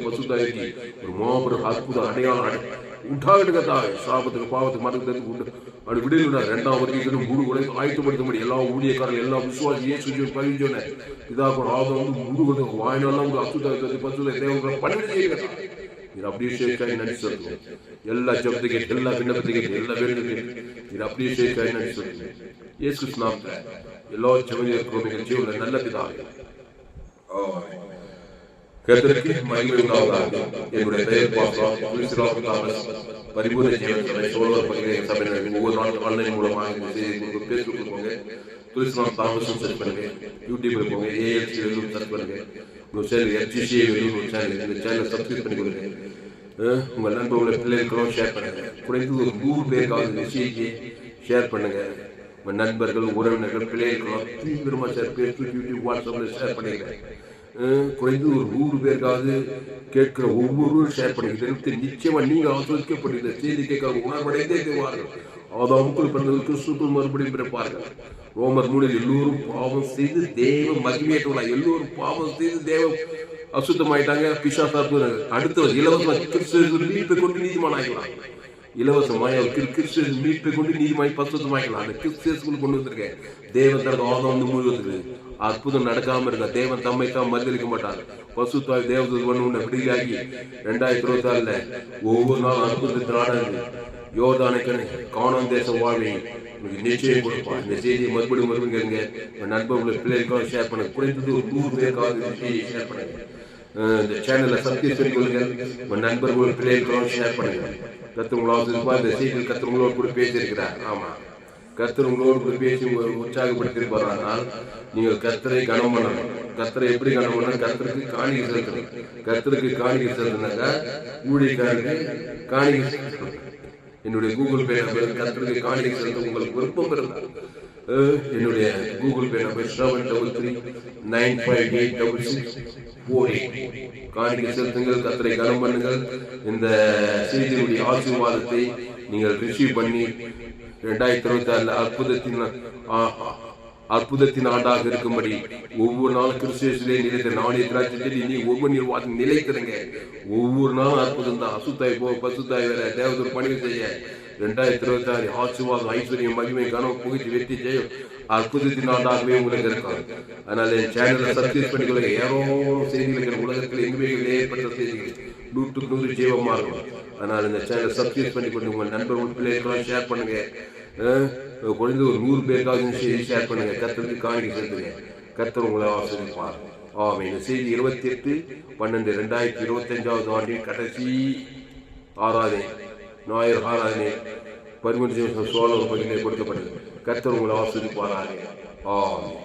பசுத்தாயிருக்கு ஒரு மாபெரும் அற்புதம் அடையாளம் உண்டாகிட்டு சாபத்துக்கு பாவத்துக்கு மரத்துக்கு உண்டு அப்படி விடுதலை 2ஆம் வருகைக்கு முழு உலக ஆயத்தப்படுத்தும்படி எல்லா ஊழியக்காரர்கள் எல்லா விசுவாசி இயேசு பதிஞ்சோன இதாக ஆதரவு முழு வாய்நாள் அற்புதத்தை பசுதை தேவன் பண்ணிவிட்டு செய்யுங்க இது அப்படியே நடிச்சு எல்லா ஜபத்துக்கு எல்லா விண்ணப்பத்துக்கு எல்லா வேண்டுக்கு இது அப்படியே நடிச்சு இயேசு நாமத்துல எல்லா ஜபங்களுக்கும் ஜீவன நல்ல பிதாவே கர்த்தருக்கு மகிமை உண்டாவதாக. என்னுடைய பெயர் பாஸ்டர் தாமஸ் பரிபூர்ண ஜீவன் சபை சோழர் பகுதியை சபையினர் ஒவ்வொரு நாளும் ஆன்லைன் மூலமாக பேஸ்புக் போங்க துளசிராம் தாமஸ் சர்ச் பண்ணுங்க யூடியூப்ல போங்க ஏஎல்சி வெள்ளூர் சர்ச் பண்ணுங்க உங்க சேனல் எஃப்ஜிசி வெள்ளூர் சேனல் இந்த சேனலை சப்ஸ்கிரைப் பண்ணி கொடுங்க உங்க நண்பர்களை பிள்ளைகளுக்கும் ஷேர் பண்ணுங்க குறைந்து ஒரு 100 பேருக்காவது மெசேஜ் ஷேர் பண்ணுங்க உங்க நண்பர்கள் உறவினர்கள் பிள்ளைகளுக்கெல்லாம் தீவிரமா ஷேர் பேஸ்புக் யூடியூப் வாட்ஸ்அப்ல ஷேர் பண்ணிக்கிறேன் குறைந்து ஒரு 100 பேருக்காவது கேட்கிற ஒவ்வொருவரும் ஷேர் பண்ணிக்கிட்டு நிச்சயமா நீங்க ஆசிரியப்பட்ட செய்தி கேட்க உணர்வடைந்தே தேவார்கள் ஆதாமுக்குள் பிறந்தது கிறிஸ்துக்குள் மறுபடியும் பிறப்பார்கள். ரோமர் 3 எல்லோரும் பாவம் செய்து தேவ மகிமையற்றவர்களா எல்லோரும் பாவம் செய்து தேவ அசுத்தமாயிட்டாங்க பிசாசு அடுத்தவர் இலவச கிறிஸ்துவின் மீட்பை கொண்டு நீதிமான் ஆகிக்கலாம் இலவசமாய் கிறிஸ்துவின் மீட்பை கொண்டு நீதிமாய் பசுத்தமாய்க்கலாம் அந்த கிறிஸ்துக்குள் கொண்டு வந்திருக்கேன் தேவன் தனது ஆதாம் முழுவதுக்கு அற்புதம் நடக்காம இருக்க தேவன் தம்மை தான் மறுதளிக்க மாட்டார் பசுத்தாய் தேவதூதன் விடுதலாகி 2026 ஒவ்வொரு நாளும் அற்புதத்தை நாடாது யோர்தானுக்கு கானான் தேசம் வாழ்வை நிச்சயம் கொடுப்பான். இந்த செய்தியை மறுபடியும் கேளுங்க நண்பர்களை பிள்ளைகளுக்காக ஷேர் பண்ணுங்க குறைந்தது ஒரு 100 பேருக்காக ஷேர் பண்ணுங்க இந்த சேனலை சப்ஸ்கிரைப் பண்ணி கொள்ளுங்க நண்பர்கள் பிள்ளைகளுக்காக ஷேர் பண்ணுங்க கர்த்தர் இந்த செய்தியில் கர்த்தர் உங்களோடு கூட பேசியிருக்கிறார். ஆமா கர்த்தர் உங்களோடு கூட பேசி உற்சாகப்படுத்திருப்பார். ஆனால் நீங்கள் கர்த்தரை கனம் பண்ணணும். கர்த்தரை எப்படி கனம் பண்ணணும்? கர்த்தருக்கு காணிக்கை செலுத்தணும். கர்த்தருக்கு காணிக்கை செலுத்தினாக்கா ஊழியக்காரருக்கு காணிக்கை செலுத்தணும். என்னுடைய கூகுள் பே நம்பர் கர்த்தருக்கு காணிக்கை செலுத்த உங்களுக்கு விருப்பம் இருந்தால் என்னுடைய கூகுள் பே நம்பர் 733-958-6648 காணிக்கை செலுத்துங்கள். கர்த்தரை கனம் பண்ணுங்கள். இந்த செய்தியுடைய ஆசீர்வாதத்தை நீங்கள் ரிசீவ் பண்ணி 2026 அற்புதத்தின் ஆண்டாக இருக்கும்படி ஒவ்வொரு நாளும் கிறிஸ்துவிலே நிலைத்த நாணய திராட்சை நீ ஒவ்வொரு நிலைத்திருங்க. ஒவ்வொரு நாளும் அற்புதம் தான். அசுத்தாய் பசுத்தாய் வேற தேவதூர் பணிவு செய்ய 2026 ஆசீர்வாதம் ஐஸ்வர்யம் மகிமை கனம் புகழ்ச்சி வெற்றி செய்யும் அற்புதத்தின் ஆண்டாகவே உங்களுக்கு இருக்காது. அதனால என் சேனலை சப்ஸ்கிரைப் பண்ணிக்கொள்ள ஏறோ செய்திகள் உலகத்தில் எங்குமே ஏற்பட்ட செய்திகள் 100% ஜீவமா இருக்கும். அதனால இந்த சேனலை சப்ஸ்கிரைப் பண்ணிக்கொண்டு உங்கள் நண்பர்கள் பிள்ளைகளும் ஷேர் பண்ணுங்க. குறைந்து ஒரு 100 பேருக்காக ஷேர் பண்ணுங்க. கர்த்தருக்கு காணிக்கை செலுத்துங்க. கர்த்தர் உங்களை ஆசீர்வதிப்பார். ஆமென். இந்த செய்தி 28/12/2025 ஆண்டின் கடைசி ஆராதனை ஞாயிறு ஆராதனை 13 சோழர் பகுதியில் கொடுக்கப்பட்டது. கர்த்தர் உங்களை ஆசீர்வதிப்பாராக. ஆமென்.